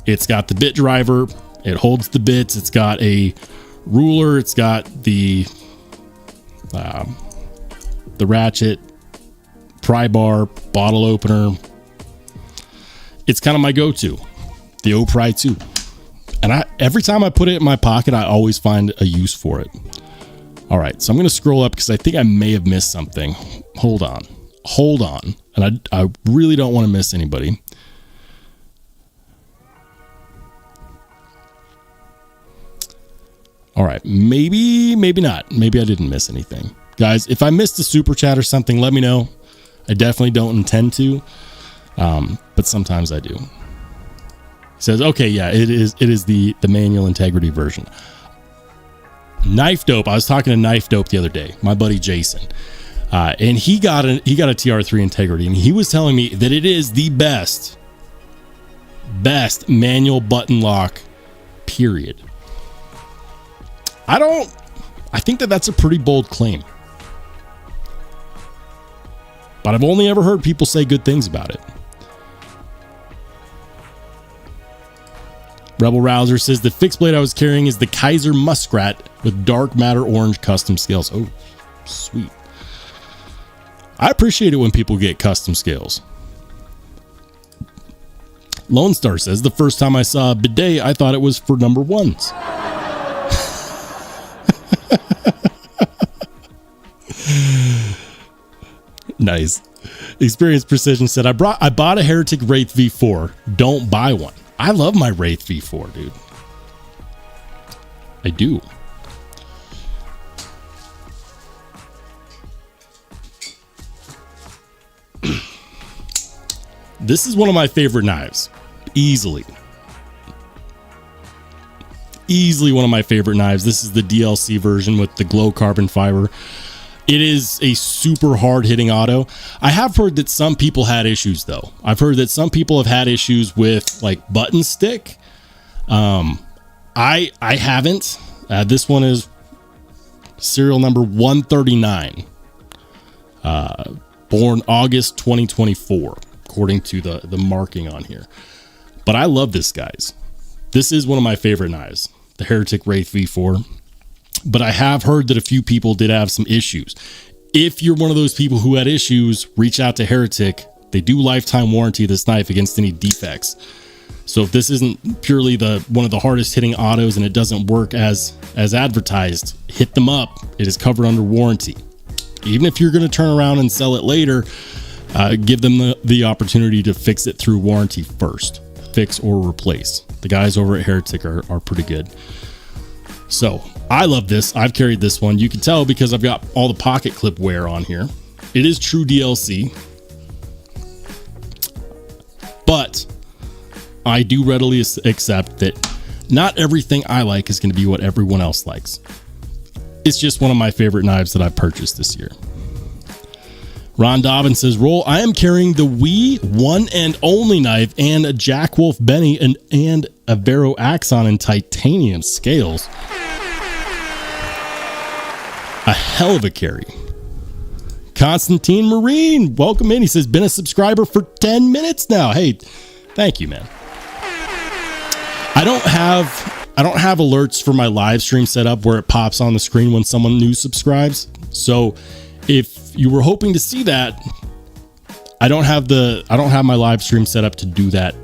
It's got the bit driver. It holds the bits. It's got a ruler. It's got the ratchet, pry bar, bottle opener. It's kind of my go-to, the O-Pry 2. And every time I put it in my pocket, I always find a use for it. All right, so I'm going to scroll up because I think I may have missed something. Hold on. And I really don't want to miss anybody. All right, maybe not. Maybe I didn't miss anything. Guys, if I missed a super chat or something, let me know. I definitely don't intend to, but sometimes I do. He says, okay, yeah, it is the manual integrity version. Knife Dope. I was talking to Knife Dope the other day, my buddy Jason, and he got a TR3 integrity, and he was telling me that it is the best manual button lock, period. I think that's a pretty bold claim, but I've only ever heard people say good things about it. Rebel Rouser says the fixed blade I was carrying is the Kaiser Muskrat with dark matter orange custom scales. Oh, sweet. I appreciate it when people get custom scales. Lone Star says the first time I saw a bidet, I thought it was for number ones. Nice. Experience Precision said, I bought a Heretic Wraith V4. Don't buy one. I love my Wraith V4, dude. I do. This is one of my favorite knives. Easily one of my favorite knives. This is the DLC version with the glow carbon fiber. It is a super hard hitting auto. I have heard that some people had issues though. I've heard that some people have had issues with like button stick. I haven't. This one is serial number 139. Born August 2024, according to the marking on here. But I love this, guys. This is one of my favorite knives, the Heretic Wraith V4. But I have heard that a few people did have some issues. If you're one of those people who had issues, reach out to Heretic. They do lifetime warranty this knife against any defects. So if this isn't purely one of the hardest hitting autos and it doesn't work as advertised, hit them up. It is covered under warranty. Even if you're going to turn around and sell it later, give them the opportunity to fix it through warranty first. Fix or replace. The guys over at Heretic are pretty good. So I love this. I've carried this one. You can tell because I've got all the pocket clip wear on here. It is true DLC, but I do readily accept that not everything I like is going to be what everyone else likes. It's just one of my favorite knives that I've purchased this year. Ron Dobbins says, Roll, I am carrying the Wii one and only knife and a Jack Wolf Benny and a Vero Axon in titanium scales. A hell of a carry. Constantine Marine, welcome in. He says, been a subscriber for 10 minutes now. Hey, thank you, man. I don't have alerts for my live stream set up where it pops on the screen when someone new subscribes. So if you were hoping to see that, I don't have my live stream set up to do that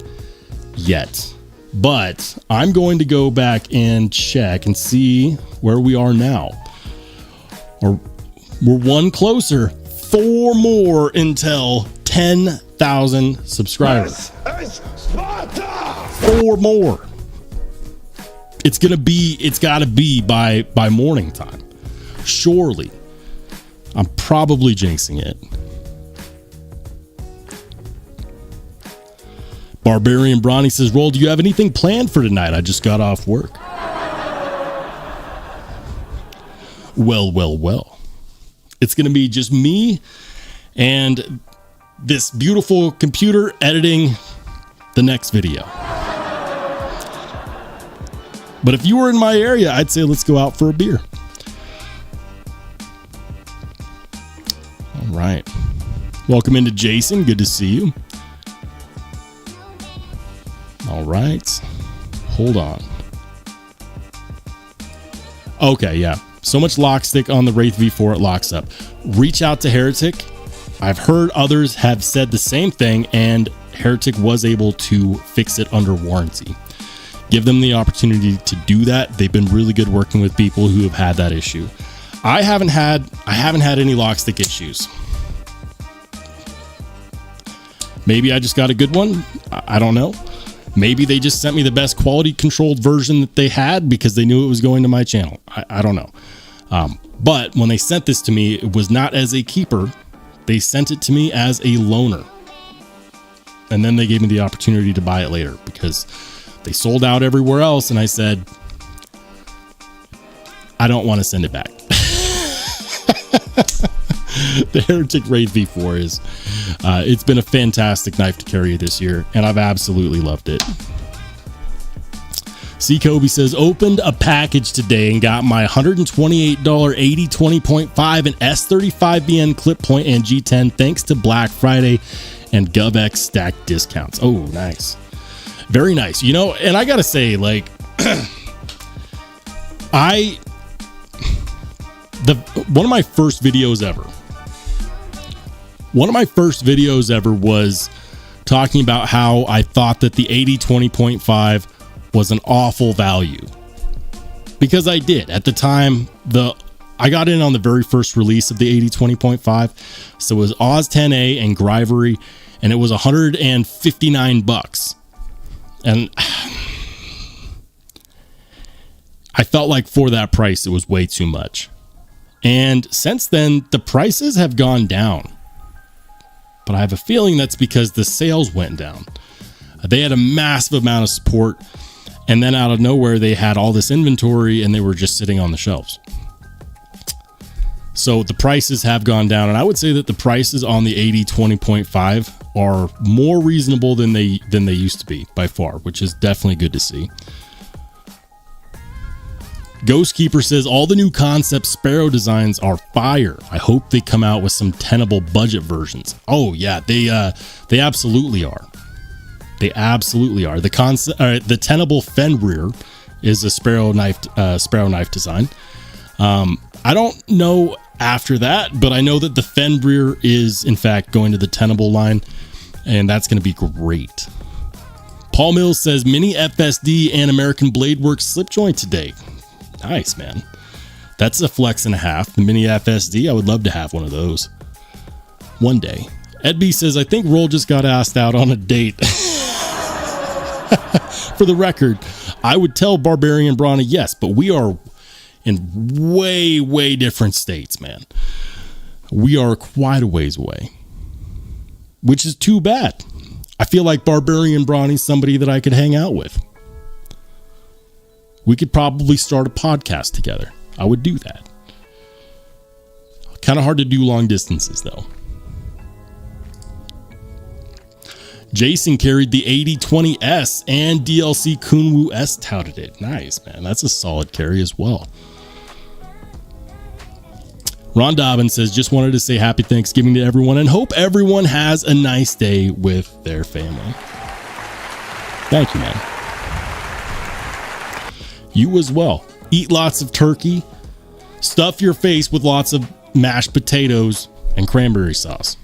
yet. But I'm going to go back and check and see where we are now. Or we're one closer. 4 more until 10,000 subscribers. 4 more. it's gotta be by morning time. Surely. I'm probably jinxing it. Barbarian Bronny says, Roll, do you have anything planned for tonight? I just got off work. Well. It's going to be just me and this beautiful computer editing the next video. But if you were in my area, I'd say let's go out for a beer. All right. Welcome into Jason. Good to see you. All right. Hold on. Okay, yeah. So much lock stick on the Wraith V4, it locks up. Reach out to Heretic. I've heard others have said the same thing, and Heretic was able to fix it under warranty. Give them the opportunity to do that. They've been really good working with people who have had that issue. I haven't had any lock stick issues. Maybe I just got a good one. I don't know. Maybe they just sent me the best quality controlled version that they had because they knew it was going to my channel. I don't know. But when they sent this to me, it was not as a keeper. They sent it to me as a loaner. And then they gave me the opportunity to buy it later because they sold out everywhere else. And I said, I don't want to send it back. The Heretic Wraith V4 is, it's been a fantastic knife to carry this year, and I've absolutely loved it. C. Kobe says, opened a package today and got my $128 80-20.5 and S35BN clip point and G10 thanks to Black Friday and GovX stack discounts. Oh, nice. Very nice. You know, and I gotta say, like, one of my first videos ever was talking about how I thought that the 80-20.5 was an awful value, because I did at the time. I got in on the very first release of the 80-20.5, so it was Oz 10A and Grivery, and it was $159, and I felt like for that price it was way too much. And since then, the prices have gone down. But I have a feeling that's because the sales went down. They had a massive amount of support, and then out of nowhere, they had all this inventory, and they were just sitting on the shelves. So the prices have gone down, and I would say that the prices on the 80-20.5 are more reasonable than they used to be by far, which is definitely good to see. Ghostkeeper says, all the new concept Sparrow designs are fire. I hope they come out with some tenable budget versions. Oh yeah, they absolutely are. They absolutely are. The tenable Fenrir is a Sparrow knife design. I don't know after that, but I know that the Fenrir is in fact going to the tenable line, and that's going to be great. Paul Mills says, mini FSD and American Blade Works slip joint today. Nice, man. That's a flex and a half. The mini FSD, I would love to have one of those one day. Ed B says, I think Roll just got asked out on a date. For the record, I would tell Barbarian Brawny yes, but we are in way, way different states, man. We are quite a ways away, which is too bad. I feel like Barbarian Brawny's somebody that I could hang out with. We could probably start a podcast together. I would do that. Kind of hard to do long distances, though. Jason carried the 80-20S and DLC Kunwu S touted it. Nice, man. That's a solid carry as well. Ron Dobbins says, just wanted to say happy Thanksgiving to everyone and hope everyone has a nice day with their family. Thank you, man. You as well. Eat lots of turkey. Stuff your face with lots of mashed potatoes and cranberry sauce.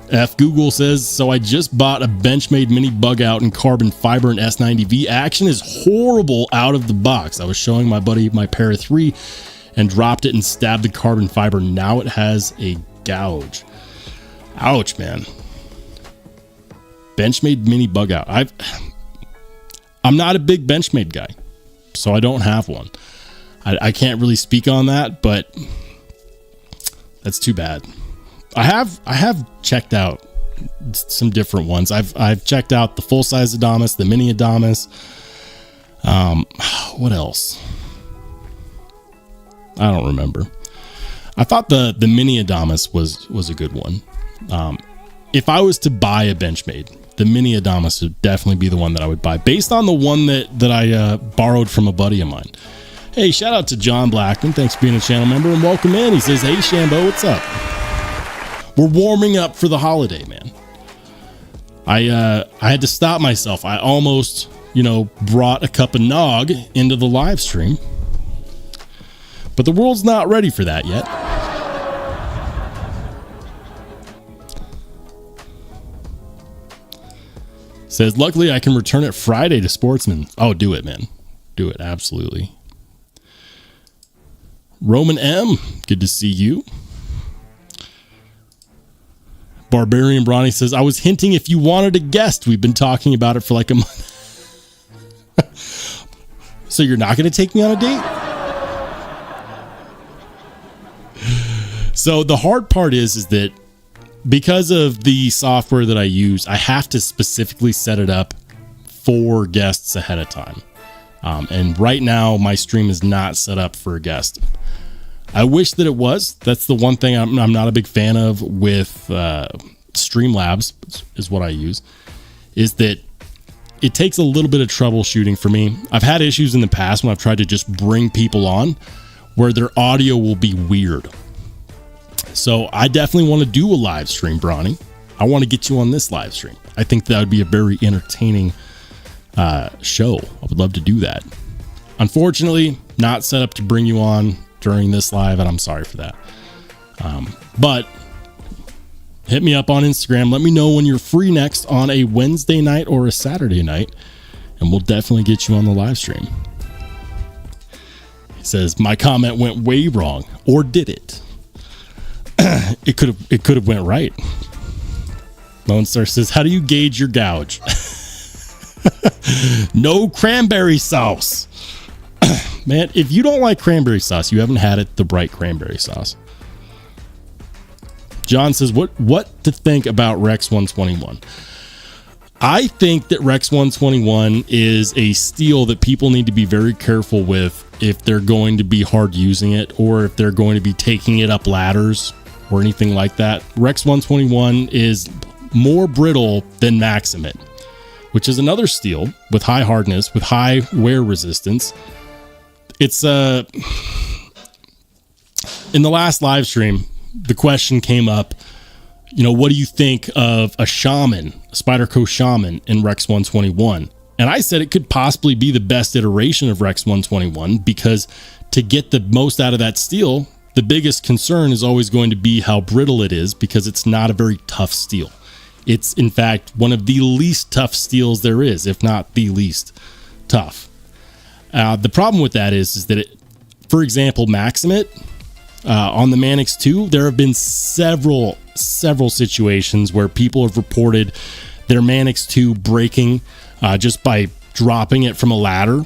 F Google says, so I just bought a benchmade mini bug out in carbon fiber and S90V. Action is horrible out of the box. I was showing my buddy my Para 3 and dropped it and stabbed the carbon fiber. Now it has a gouge. Ouch, man. Benchmade mini bug out. I'm not a big Benchmade guy, so I don't have one. I can't really speak on that, but that's too bad. I have checked out some different ones. I've checked out the full size Adamas, the mini Adamas. What else? I don't remember. I thought the mini Adamas was a good one. If I was to buy a Benchmade, the mini Adamas would definitely be the one that I would buy, based on the one that I borrowed from a buddy of mine. Hey, shout out to John Blackman. Thanks for being a channel member and welcome in. He says, hey, Shambo, what's up? We're warming up for the holiday, man. I had to stop myself. I almost, brought a cup of nog into the live stream, but the world's not ready for that yet. Says, luckily I can return it Friday to Sportsman. Oh, do it, man. Do it. Absolutely. Roman M, good to see you. Barbarian Bronny says, I was hinting if you wanted a guest. We've been talking about it for like a month. So you're not going to take me on a date? So the hard part is that because of the software that I use, I have to specifically set it up for guests ahead of time. And right now my stream is not set up for a guest. I wish that it was. That's the one thing I'm not a big fan of with Streamlabs, is what I use, is that it takes a little bit of troubleshooting for me. I've had issues in the past when I've tried to just bring people on where their audio will be weird. So I definitely want to do a live stream, Bronny. I want to get you on this live stream. I think that would be a very entertaining show. I would love to do that. Unfortunately, not set up to bring you on during this live, and I'm sorry for that. But hit me up on Instagram. Let me know when you're free next on a Wednesday night or a Saturday night, and we'll definitely get you on the live stream. He says, my comment went way wrong. Or did it? It could have went right. Lone Star says, how do you gauge your gouge? No cranberry sauce. Man, if you don't like cranberry sauce, you haven't had it, the bright cranberry sauce. John says, what to think about Rex 121? I think that Rex 121 is a steel that people need to be very careful with if they're going to be hard using it, or if they're going to be taking it up ladders or anything like that. Rex 121 is more brittle than Maximate, which is another steel with high hardness, with high wear resistance. It's in the last live stream, the question came up, what do you think of a Shaman, a Spyderco Shaman in Rex 121? And I said it could possibly be the best iteration of Rex 121, because to get the most out of that steel, the biggest concern is always going to be how brittle it is, because it's not a very tough steel. It's, in fact, one of the least tough steels there is, if not the least tough. The problem with that is that, for example, Maximate, on the Manix 2, there have been several situations where people have reported their Manix 2 breaking just by dropping it from a ladder.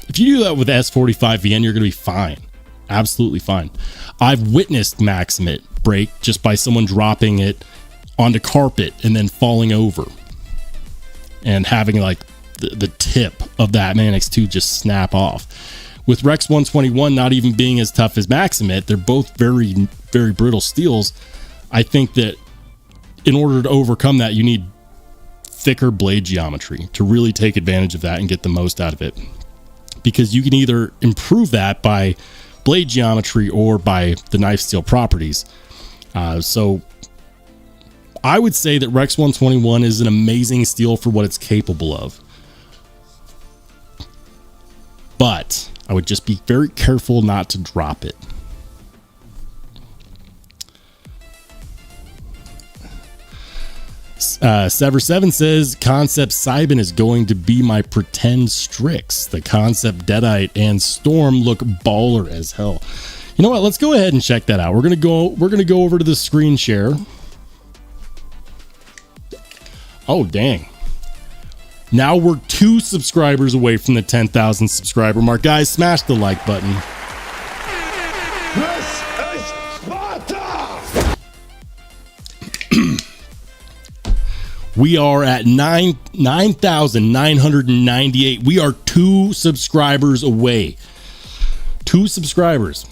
If you do that with S45VN, you're going to be fine. Absolutely fine. I've witnessed Maximate break just by someone dropping it onto carpet and then falling over and having like the tip of that Manix 2 just snap off. With Rex 121 not even being as tough as Maximate, they're both very, very brittle steels. I think that in order to overcome that, you need thicker blade geometry to really take advantage of that and get the most out of it. Because you can either improve that by blade geometry or by the knife steel properties. So I would say that Rex 121 is an amazing steel for what it's capable of. But I would just be very careful not to drop it. Sever7 says, Concept Cybin is going to be my pretend Strix. The Concept Deadite and Storm look baller as hell. You know what? Let's go ahead and check that out. We're gonna go over to the screen share. Oh, dang. Now we're 2 subscribers away from the 10,000 subscriber mark. Guys, smash the like button. This is Sparta! We are at 9,998. We are 2 subscribers away. 2 subscribers.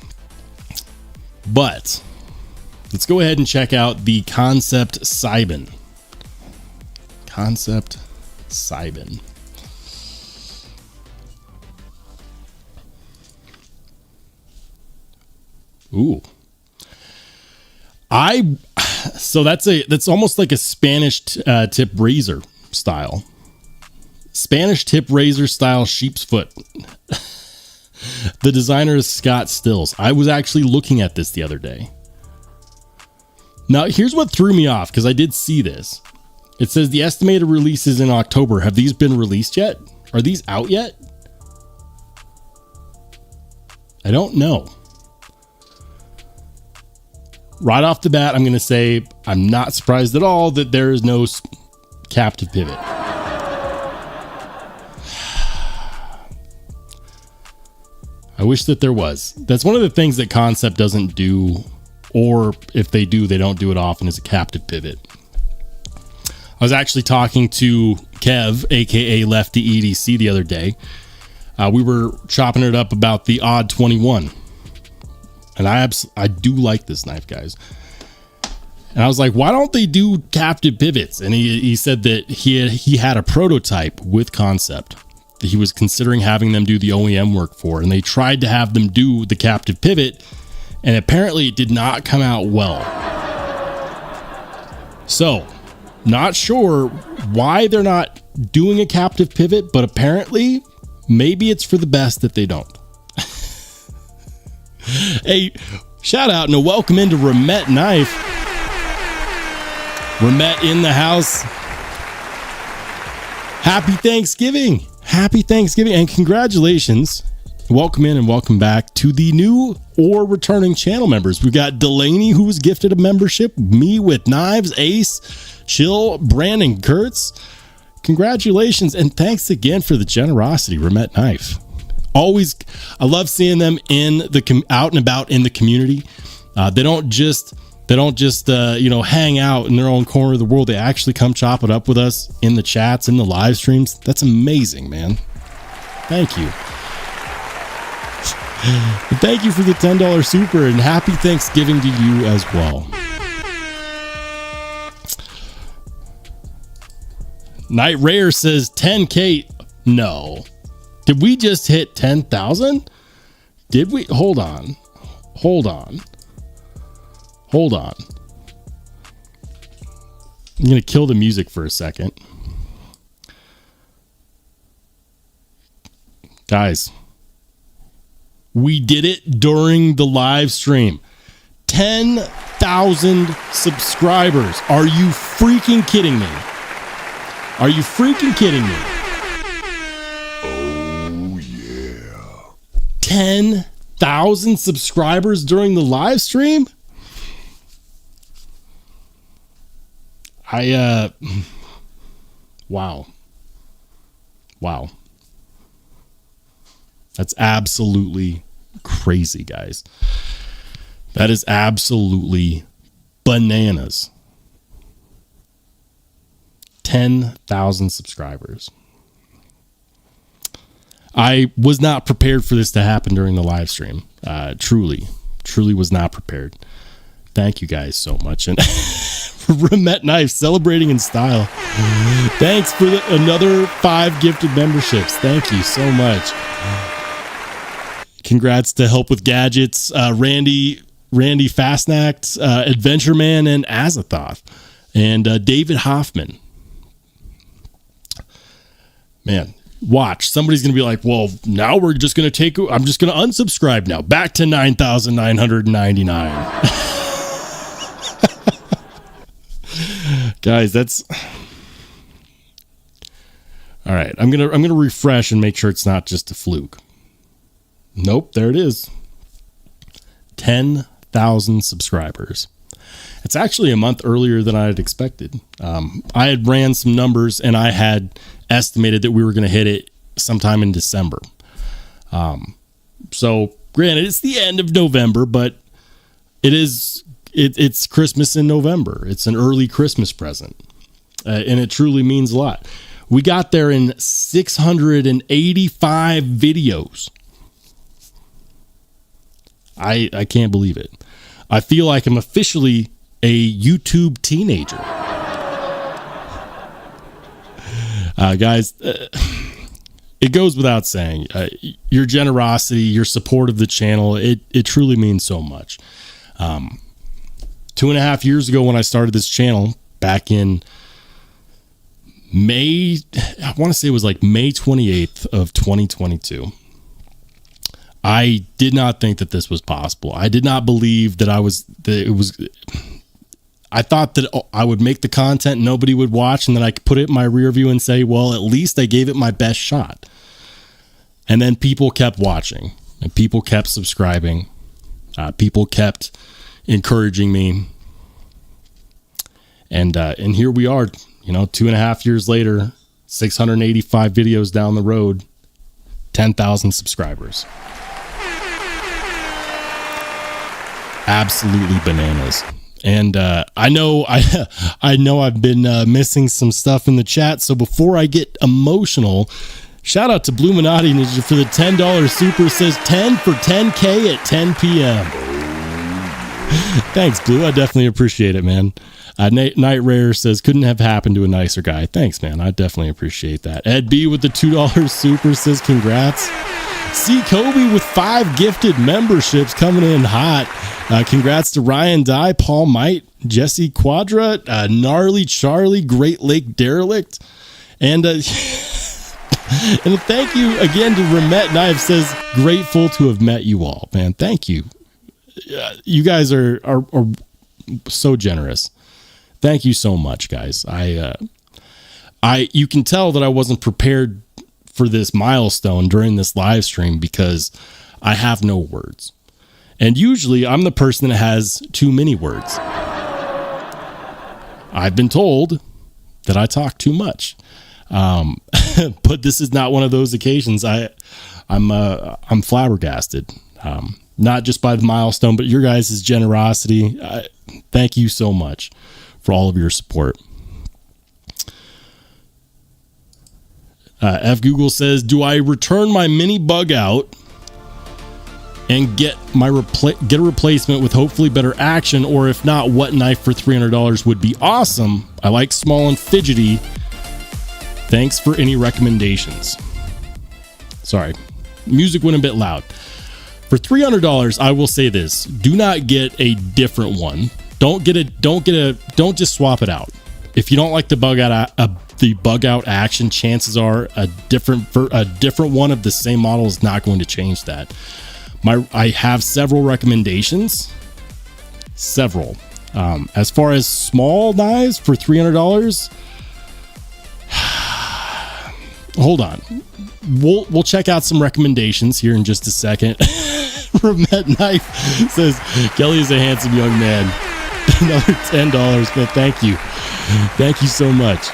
But let's go ahead and check out the Concept Cybin. Concept Cybin. Ooh. So that's almost like a Spanish tip razor style. Spanish tip razor style sheep's foot. The designer is Scott Stills. I was actually looking at this the other day. Now, here's what threw me off, because I did see this. It says the estimated release is in October. Have these been released yet? Are these out yet? I don't know. Right off the bat, I'm going to say I'm not surprised at all that there is no captive pivot. I wish that there was. That's one of the things that Concept doesn't do, or if they do, they don't do it often, is a captive pivot. I was actually talking to Kev, aka Lefty EDC, the other day. We were chopping it up about the Odd 21. And I do like this knife, guys. And I was like, why don't they do captive pivots? And he said that he had a prototype with Concept that he was considering having them do the OEM work for. And they tried to have them do the captive pivot, and apparently it did not come out well. So, not sure why they're not doing a captive pivot, but apparently maybe it's for the best that they don't. Hey, shout out and a welcome into Remet Knife. Remet in the house. Happy Thanksgiving. Happy Thanksgiving and congratulations. Welcome in and welcome back to the new or returning channel members. We've got Delaney, who was gifted a membership, me with Knives, Ace, Chill, Brandon, Kurtz. Congratulations and thanks again for the generosity, Remet Knife. Always, I love seeing them in the out and about in the community. They don't just hang out in their own corner of the world. They actually come chop it up with us in the chats, in the live streams. That's amazing, man. Thank you. And thank you for the $10 super and happy Thanksgiving to you as well. Night Rare says 10K. No. Did we just hit 10,000? Did we? Hold on. I'm going to kill the music for a second. Guys, we did it during the live stream. 10,000 subscribers. Are you freaking kidding me? Are you freaking kidding me? Oh, yeah. 10,000 subscribers during the live stream? Wow. That's absolutely crazy, guys. That is absolutely bananas. 10,000 subscribers. I was not prepared for this to happen during the live stream. Truly was not prepared. Thank you guys so much. And Remet Knife celebrating in style. Thanks for another 5 gifted memberships. Thank you so much. Congrats to Help with Gadgets, Randy Fastnacht, Adventure Man, and Azathoth, and David Hoffman. Man, watch. Somebody's going to be like, well, now I'm just going to unsubscribe now. Back to 9,999. Guys, that's all right. I'm gonna refresh and make sure it's not just a fluke. Nope, there it is. 10,000 subscribers. It's actually a month earlier than I had expected. I had ran some numbers and I had estimated that we were going to hit it sometime in December. So granted, it's the end of November, but it's Christmas in November. It's an early Christmas present. And it truly means a lot. We got there in 685 videos. I can't believe it. I feel like I'm officially a YouTube teenager. Guys, it goes without saying, your generosity, your support of the channel, it truly means so much. 2.5 years ago when I started this channel back in May, I want to say it was like May 28th of 2022. I did not think that this was possible. I did not believe that I thought that I would make the content nobody would watch, and then I could put it in my rear view and say, well, at least I gave it my best shot. And then people kept watching and people kept subscribing. People kept encouraging me. And here we are, 2.5 years later, 685 videos down the road, 10,000 subscribers. Absolutely bananas. And I know I've been missing some stuff in the chat. So before I get emotional, shout out to Bluminati Ninja for the $10 super. Says 10 for 10K at 10 p.m. Thanks, Blue. I definitely appreciate it, man. Night Rare says couldn't have happened to a nicer guy. Thanks, man. I definitely appreciate that. Ed B with the $2 super says congrats. C Kobe with 5 gifted memberships coming in hot. Congrats to Ryan Dye, Paul Might, Jesse Quadra, Gnarly Charlie, Great Lake Derelict, and and thank you again to Reccomended Knives. Says grateful to have met you all, man. Thank you. You guys are so generous. Thank you so much, guys. You can tell that I wasn't prepared for this milestone during this live stream because I have no words. And usually I'm the person that has too many words. I've been told that I talk too much. But this is not one of those occasions. I'm flabbergasted. Not just by the milestone, but your guys' generosity. Thank you so much for all of your support. F Google says, do I return my mini bug out and get a replacement with hopefully better action, or if not, what knife for $300 would be awesome? I like small and fidgety. Thanks for any recommendations. Sorry, music went a bit loud. For $300, I will say this: do not get a different one. Don't just swap it out. If you don't like the bug out action, chances are a different one of the same model is not going to change that. I have several recommendations. Several. As far as small knives for $300, hold on. We'll check out some recommendations here in just a second. Remet Knife says Kelly is a handsome young man. Another $10, man. Thank you. Thank you so much.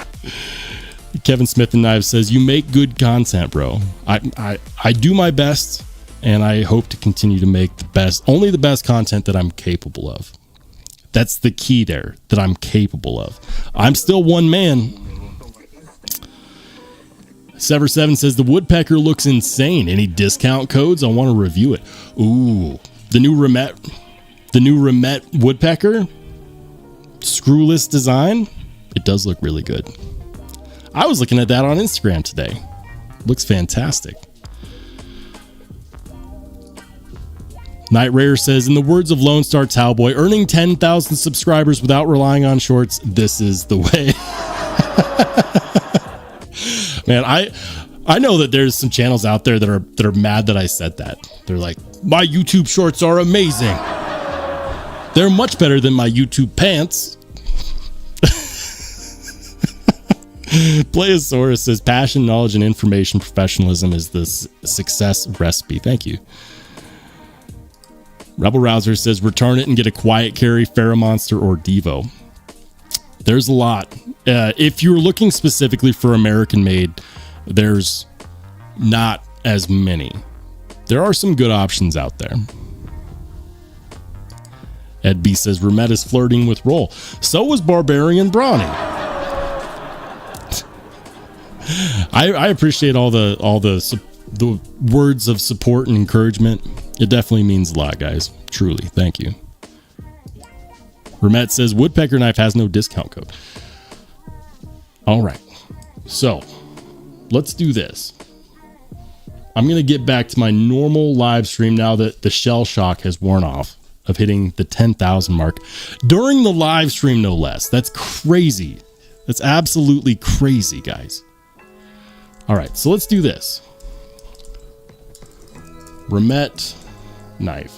Kevin Smith and Knives says you make good content, bro. I do my best, and I hope to continue to make only the best content that I'm capable of. That's the key there, that I'm capable of. I'm still one man. Sever7 says the woodpecker looks insane. Any discount codes? I want to review it. Ooh, the new Remet woodpecker, screwless design. It does look really good. I was looking at that on Instagram today. Looks fantastic. Night Rare says, in the words of Lone Star Towboy, earning 10,000 subscribers without relying on shorts, this is the way. Man, I know that there's some channels out there that are mad that I said that. They're like, my YouTube shorts are amazing. They're much better than my YouTube pants. Playosaurus says passion, knowledge, and information professionalism is the success recipe. Thank you. Rebel Rouser says, return it and get a quiet carry, Monster, or Devo. There's a lot. If you're looking specifically for American made, there's not as many. There are some good options out there. Ed B says, Remet is flirting with Roll. So was Barbarian Brawny. I appreciate all the words of support and encouragement. It definitely means a lot, guys. Truly, thank you. Remet says woodpecker knife has no discount code. All right, so let's do this. I'm going to get back to my normal live stream now that the shell shock has worn off of hitting the 10,000 mark during the live stream, no less. That's crazy. That's absolutely crazy, guys. All right, so let's do this. Remet knife.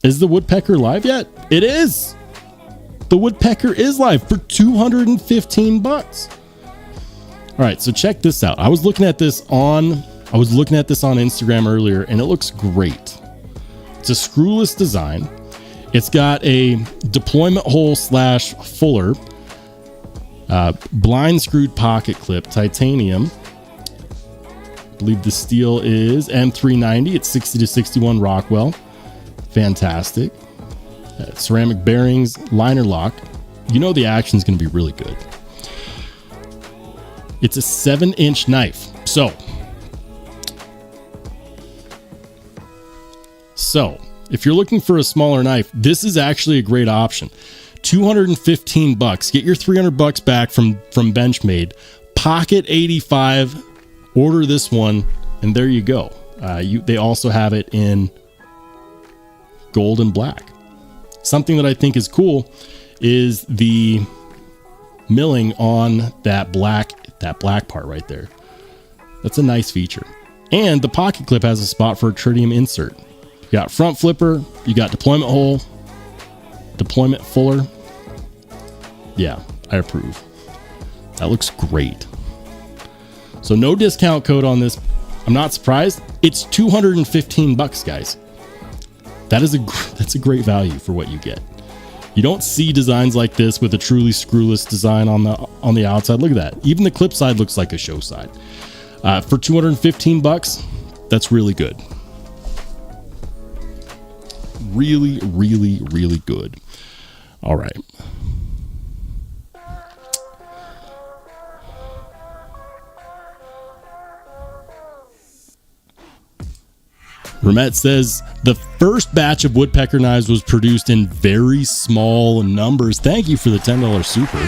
Is the woodpecker live yet? It is. The woodpecker is live for 215 bucks. All right, so check this out. I was looking at this on Instagram earlier, and it looks great. It's a screwless design. It's got a deployment hole / fuller, blind screwed pocket clip, titanium. I believe the steel is M390. It's 60 to 61 Rockwell. Fantastic. Ceramic bearings, liner lock. You know the action's going to be really good. It's a 7-inch knife. So if you're looking for a smaller knife, this is actually a great option. 215 bucks. Get your 300 bucks back from Benchmade. Pocket 85. Order this one, and there you go. They also have it in gold and black. Something that I think is cool is the milling on that black part right there. That's a nice feature. And the pocket clip has a spot for a tritium insert. You got front flipper, you got deployment hole, deployment fuller. Yeah, I approve. That looks great. So no discount code on this. I'm not surprised. It's 215 bucks, guys. That's a great value for what you get. You don't see designs like this with a truly screwless design on the outside. Look at that. Even the clip side looks like a show side. For 215 bucks, that's really good. Really, really, really good. All right. Remet says the first batch of woodpecker knives was produced in very small numbers. Thank you for the $10 super.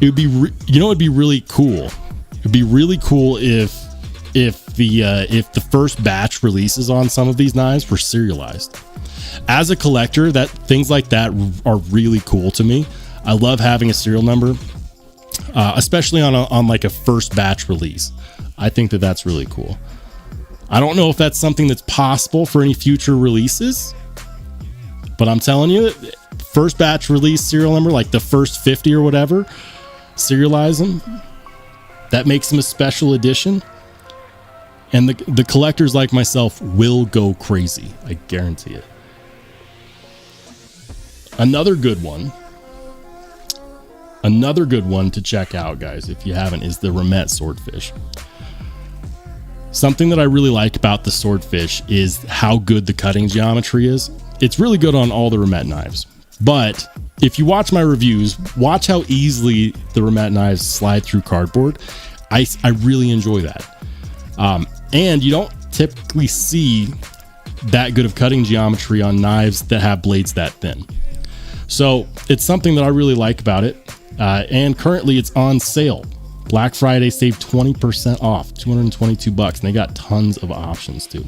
It would be, it'd be really cool. It'd be really cool if the first batch releases on some of these knives were serialized. As a collector, that things like that are really cool to me. I love having a serial number, especially on like a first batch release. I think that's really cool. I don't know if that's something that's possible for any future releases, but I'm telling you, first batch release serial number, like the first 50 or whatever, serialize them. That makes them a special edition. And the collectors like myself will go crazy. I guarantee it. Another good one to check out, guys, if you haven't, is the Remet Swordfish. Something that I really like about the Swordfish is how good the cutting geometry is. It's really good on all the Remet knives. But if you watch my reviews, watch how easily the Remet knives slide through cardboard. I really enjoy that. And you don't typically see that good of cutting geometry on knives that have blades that thin. So it's something that I really like about it. And currently it's on sale. Black Friday saved 20% off, 222 bucks. And they got tons of options too.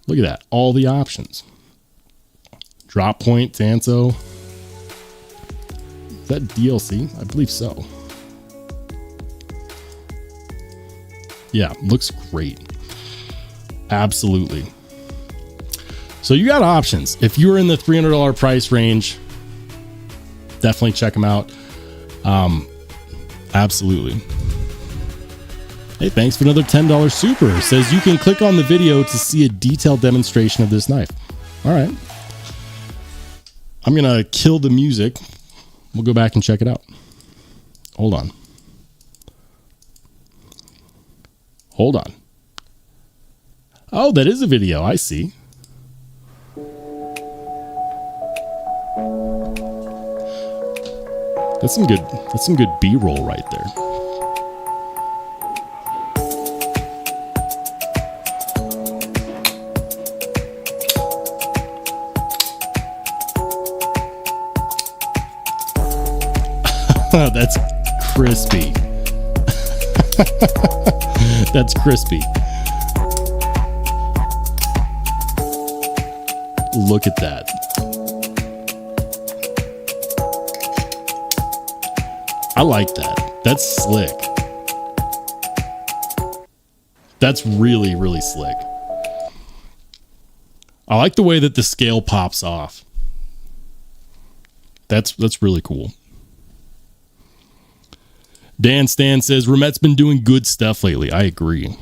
Look at that. All the options. Drop point, Tanso. Is that DLC? I believe so. Yeah, looks great. Absolutely. So you got options. If you're in the $300 price range, definitely check them out. Absolutely. Hey, thanks for another $10 super. It says you can click on the video to see a detailed demonstration of this knife. All right. I'm going to kill the music. We'll go back and check it out. Hold on. Hold on. Oh, that is a video. I see. That's some good B-roll right there. That's crispy. That's crispy. Look at that. I like that. That's slick. That's really, really slick. I like the way that the scale pops off. That's really cool. Dan Stan says, Remet's been doing good stuff lately. I agree.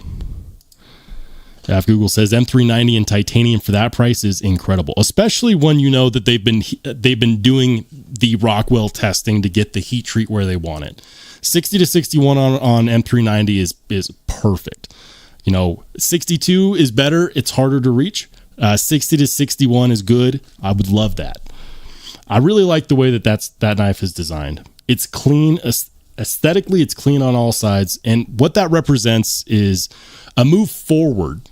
Google says M390 in titanium for that price is incredible, especially when you know that they've been doing the Rockwell testing to get the heat treat where they want it. 60 to 61 on M390 is perfect. 62 is better. It's harder to reach. 60 to 61 is good. I would love that. I really like the way that knife is designed. It's clean. Aesthetically, it's clean on all sides. And what that represents is a move forward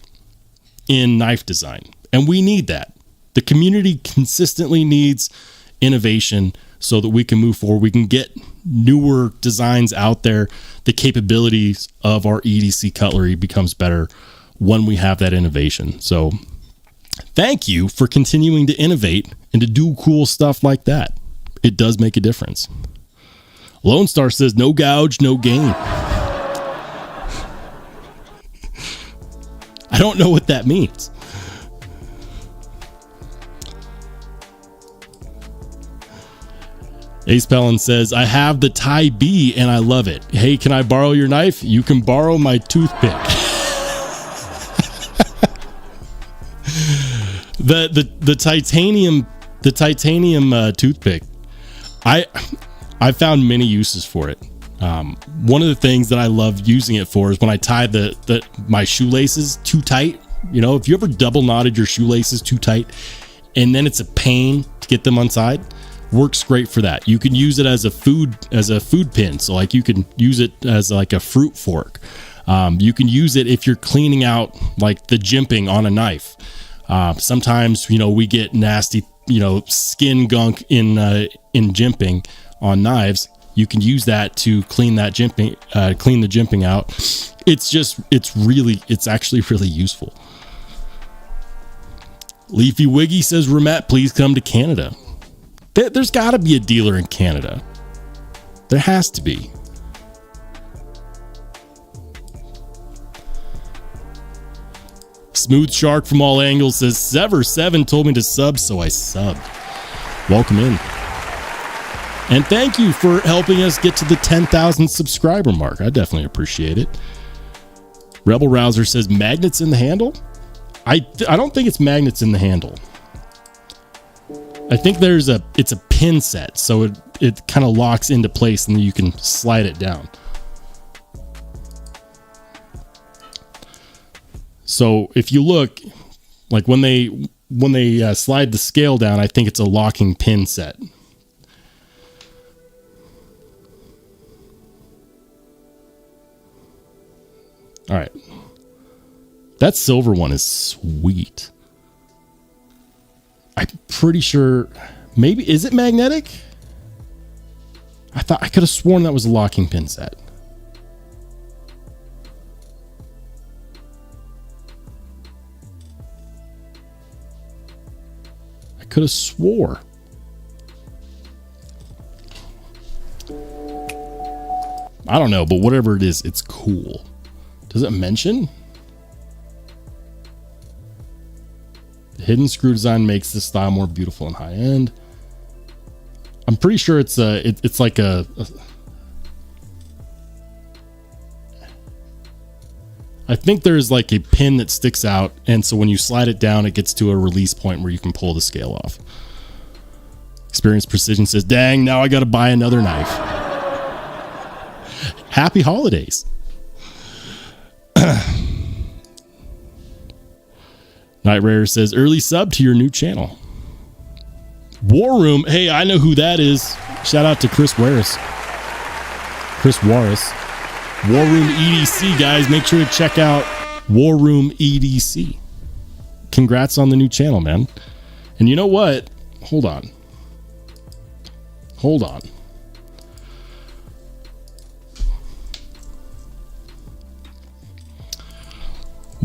in knife design. And we need that. The community consistently needs innovation so that we can move forward. We can get newer designs out there. The capabilities of our EDC cutlery becomes better when we have that innovation. So thank you for continuing to innovate and to do cool stuff like that. It does make a difference. Lone Star says, no gouge, no gain. I don't know what that means. Ace Pellin says, I have the Thai B and I love it. Hey, can I borrow your knife? You can borrow my toothpick. the titanium toothpick. I found many uses for it. One of the things that I love using it for is when I tie my shoelaces too tight. If you ever double knotted your shoelaces too tight and then it's a pain to get them untied, works great for that. You can use it as a food pin. So like you can use it as like a fruit fork. You can use it if you're cleaning out like the jimping on a knife. Sometimes, we get nasty, skin gunk in jimping on knives. You can use that to clean the jimping out. It's actually really useful. Leafy Wiggy says, Remet, please come to Canada. There's got to be a dealer in Canada. There has to be. Smooth Shark from all angles says, Sever7 told me to sub, so I subbed. Welcome in. And thank you for helping us get to the 10,000 subscriber mark. I definitely appreciate it. Rebel Rouser says, magnets in the handle? I don't think it's magnets in the handle. I think it's a pin set, so it kind of locks into place and then you can slide it down. So if you look, like when they slide the scale down, I think it's a locking pin set. All right. That silver one is sweet. I'm pretty sure, maybe, is it magnetic? I could have sworn that was a locking pin set. I could have swore. I don't know, but whatever it is, it's cool. Does it mention? hidden screw design makes this style more beautiful and high end. I'm pretty sure it's like a I think there's like a pin that sticks out, and so when you slide it down, it gets to a release point where you can pull the scale off. Experience Precision says, dang, now I got to buy another knife. Happy holidays. Night Rare says, early sub to your new channel. War Room. Hey, I know who that is. Shout out to Chris Warris. War Room EDC, guys. Make sure to check out War Room EDC. Congrats on the new channel, man. And you know what? Hold on.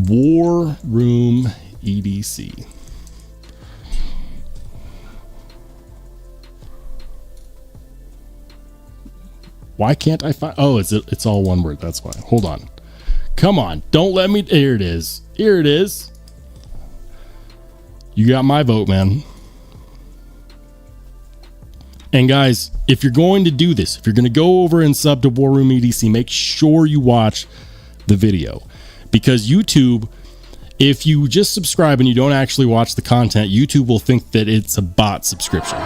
War Room EDC. Why can't I find? Oh, it's all one word. That's why. Hold on. Come on. Don't let me. Here it is. You got my vote, man. And guys, if you're going to do this, if you're going to go over and sub to War Room EDC, make sure you watch the video. Because YouTube, if you just subscribe and you don't actually watch the content, YouTube will think that it's a bot subscription.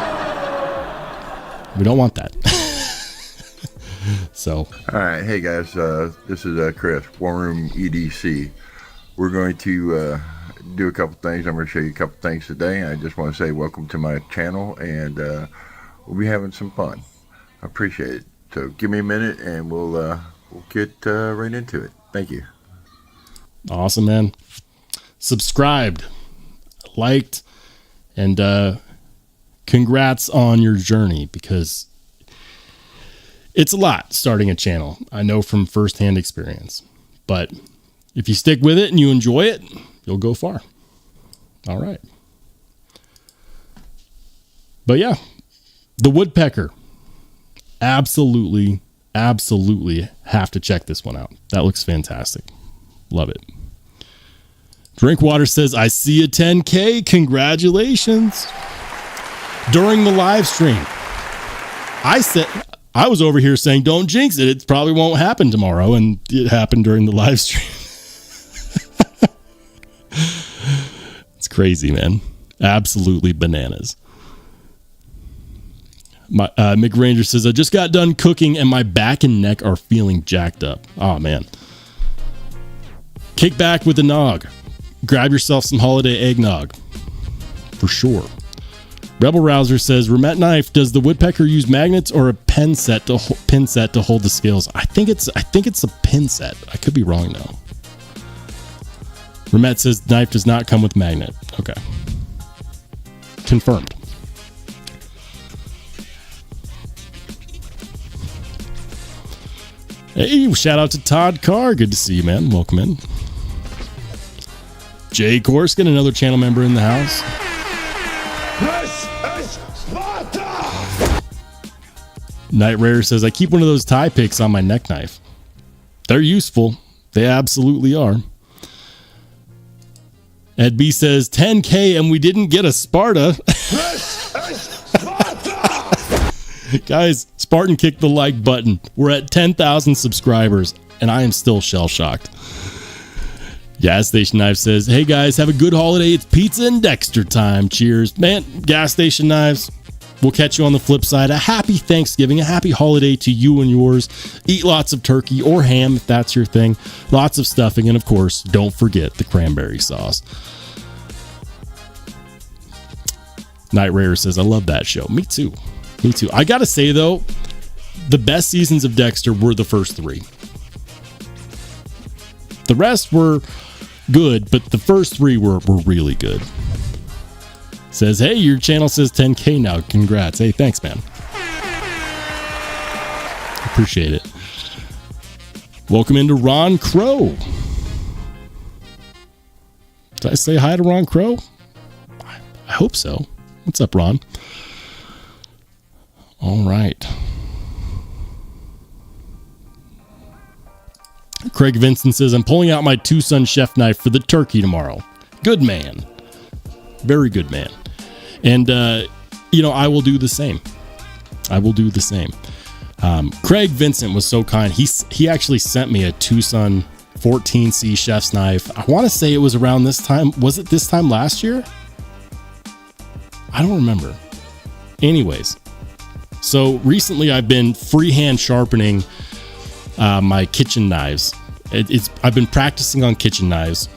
We don't want that. So, all right, hey guys, this is Chris, Warmup EDC. We're going to do a couple things. I'm going to show you a couple things today. I just want to say welcome to my channel, and we'll be having some fun. I appreciate it. So give me a minute, and we'll get right into it. Thank you. Awesome, man. Subscribed, liked, and congrats on your journey, because it's a lot starting a channel. I know from firsthand experience, but if you stick with it and you enjoy it, you'll go far. All right. But yeah, the woodpecker. Absolutely have to check this one out. That looks fantastic. Love it. Drinkwater says, I see a 10K. Congratulations. During the live stream, I was over here saying, don't jinx it. It probably won't happen tomorrow. And it happened during the live stream. It's crazy, man. Absolutely bananas. Mick Ranger says, I just got done cooking and my back and neck are feeling jacked up. Oh, man. Kick back with the nog. Grab yourself some holiday eggnog. For sure. Rebel Rouser says, Remet knife, does the woodpecker use magnets or a pin set to hold the scales? I think it's a pin set. I could be wrong though. Remet says knife does not come with magnet. Okay. Confirmed. Hey, shout out to Todd Carr. Good to see you, man. Welcome in. Jay Korskin, another channel member in the house. Night Rare says, I keep one of those tie picks on my neck knife. They're useful. They absolutely are. Ed B says, 10K and we didn't get a Sparta. Guys, Spartan kicked the like button. We're at 10,000 subscribers and I am still shell-shocked. Gas Station Knife says, hey guys, have a good holiday. It's pizza and Dexter time. Cheers. Man, Gas Station Knives, we'll catch you on the flip side. A happy Thanksgiving, a happy holiday to you and yours. Eat lots of turkey or ham if that's your thing. Lots of stuffing, and of course, don't forget the cranberry sauce. Night Rare says, I love that show. Me too. I gotta say though, the best seasons of Dexter were the first 3. The rest were good, but the first 3 were really good. Says, hey, your channel says 10K now. Congrats. Hey, thanks, man. Appreciate it. Welcome into Ron Crow. Did I say hi to Ron Crow? I hope so. What's up, Ron? All right. Craig Vincent says, I'm pulling out my 2-son chef knife for the turkey tomorrow. Good man. Very good man. And, you know, I will do the same. Craig Vincent was so kind. He actually sent me a Tucson 14C chef's knife. I want to say it was around this time. Was it this time last year? I don't remember. Anyways, so recently I've been freehand sharpening my kitchen knives. I've been practicing on kitchen knives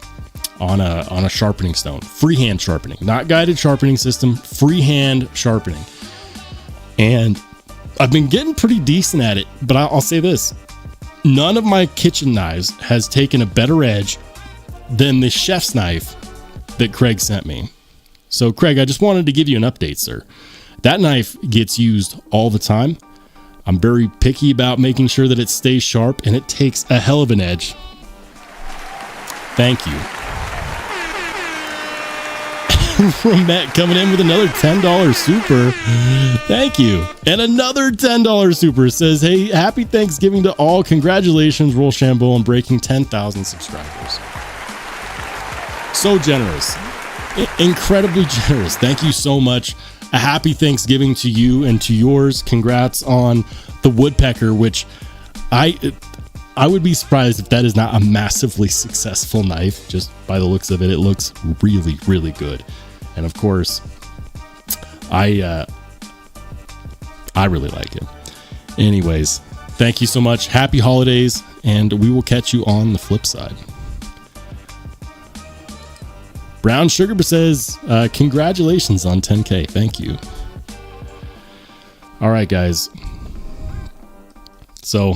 on a sharpening stone. Freehand sharpening, not guided sharpening system, freehand sharpening. And I've been getting pretty decent at it, but I'll say this. None of my kitchen knives has taken a better edge than the chef's knife that Craig sent me. So Craig, I just wanted to give you an update, sir. That knife gets used all the time. I'm very picky about making sure that it stays sharp, and it takes a hell of an edge. Thank you. Matt coming in with another $10 super. Thank you. And another $10 super says, hey, happy Thanksgiving to all. Congratulations, Rollshambo, on breaking 10,000 subscribers. So generous. Incredibly generous. Thank you so much. A happy Thanksgiving to you and to yours. Congrats on the woodpecker, which I would be surprised if that is not a massively successful knife. Just by the looks of it, it looks really, really good. And of course, I really like it. Anyways, thank you so much. Happy holidays, and we will catch you on the flip side. Brown Sugar says, congratulations on 10K. Thank you. All right, guys. So,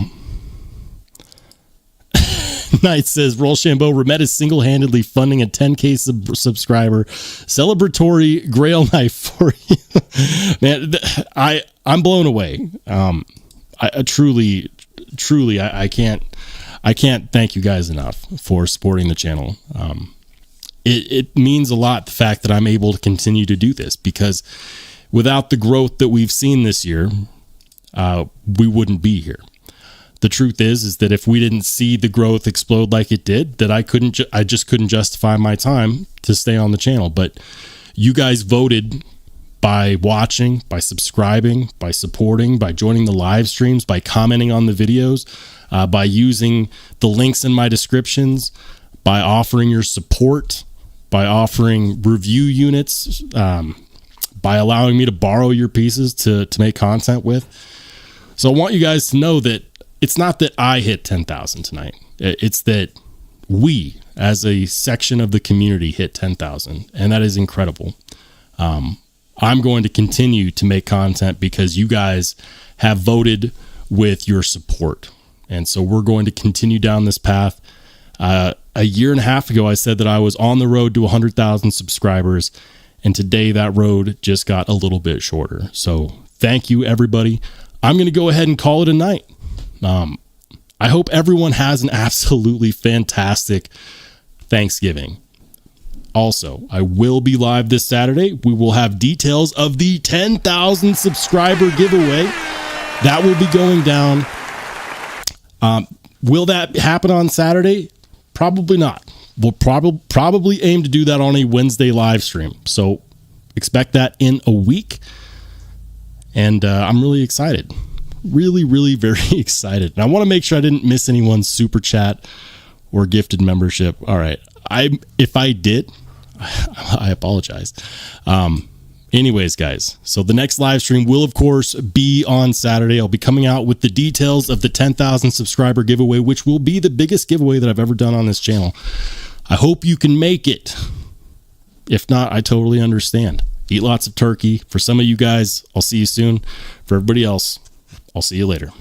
Knight says, Rollshambo, Remet is single-handedly funding a 10K subscriber celebratory grail knife for you. Man, I'm blown away. I truly, I can't thank you guys enough for supporting the channel. It means a lot, the fact that I'm able to continue to do this, because without the growth that we've seen this year, we wouldn't be here. The truth is that if we didn't see the growth explode like it did, that I just couldn't justify my time to stay on the channel. But you guys voted by watching, by subscribing, by supporting, by joining the live streams, by commenting on the videos, by using the links in my descriptions, by offering your support, by offering review units, by allowing me to borrow your pieces to make content with. So I want you guys to know that it's not that I hit 10,000 tonight. It's that we, as a section of the community, hit 10,000, and that is incredible. I'm going to continue to make content because you guys have voted with your support. And so we're going to continue down this path. A year and a half ago, I said that I was on the road to 100,000 subscribers, and today that road just got a little bit shorter. So thank you, everybody. I'm going to go ahead and call it a night. I hope everyone has an absolutely fantastic Thanksgiving. Also, I will be live this Saturday. We will have details of the 10,000 subscriber giveaway. That will be going down. Will that happen on Saturday? Probably not. We'll probably aim to do that on a Wednesday live stream. So expect that in a week. And I'm really excited. Really very excited. And I want to make sure I didn't miss anyone's super chat or gifted membership. All right. If I did, I apologize. Anyways, guys, so the next live stream will, of course, be on Saturday. I'll be coming out with the details of the 10,000 subscriber giveaway, which will be the biggest giveaway that I've ever done on this channel. I hope you can make it. If not, I totally understand. Eat lots of turkey. For some of you guys, I'll see you soon. For everybody else, I'll see you later.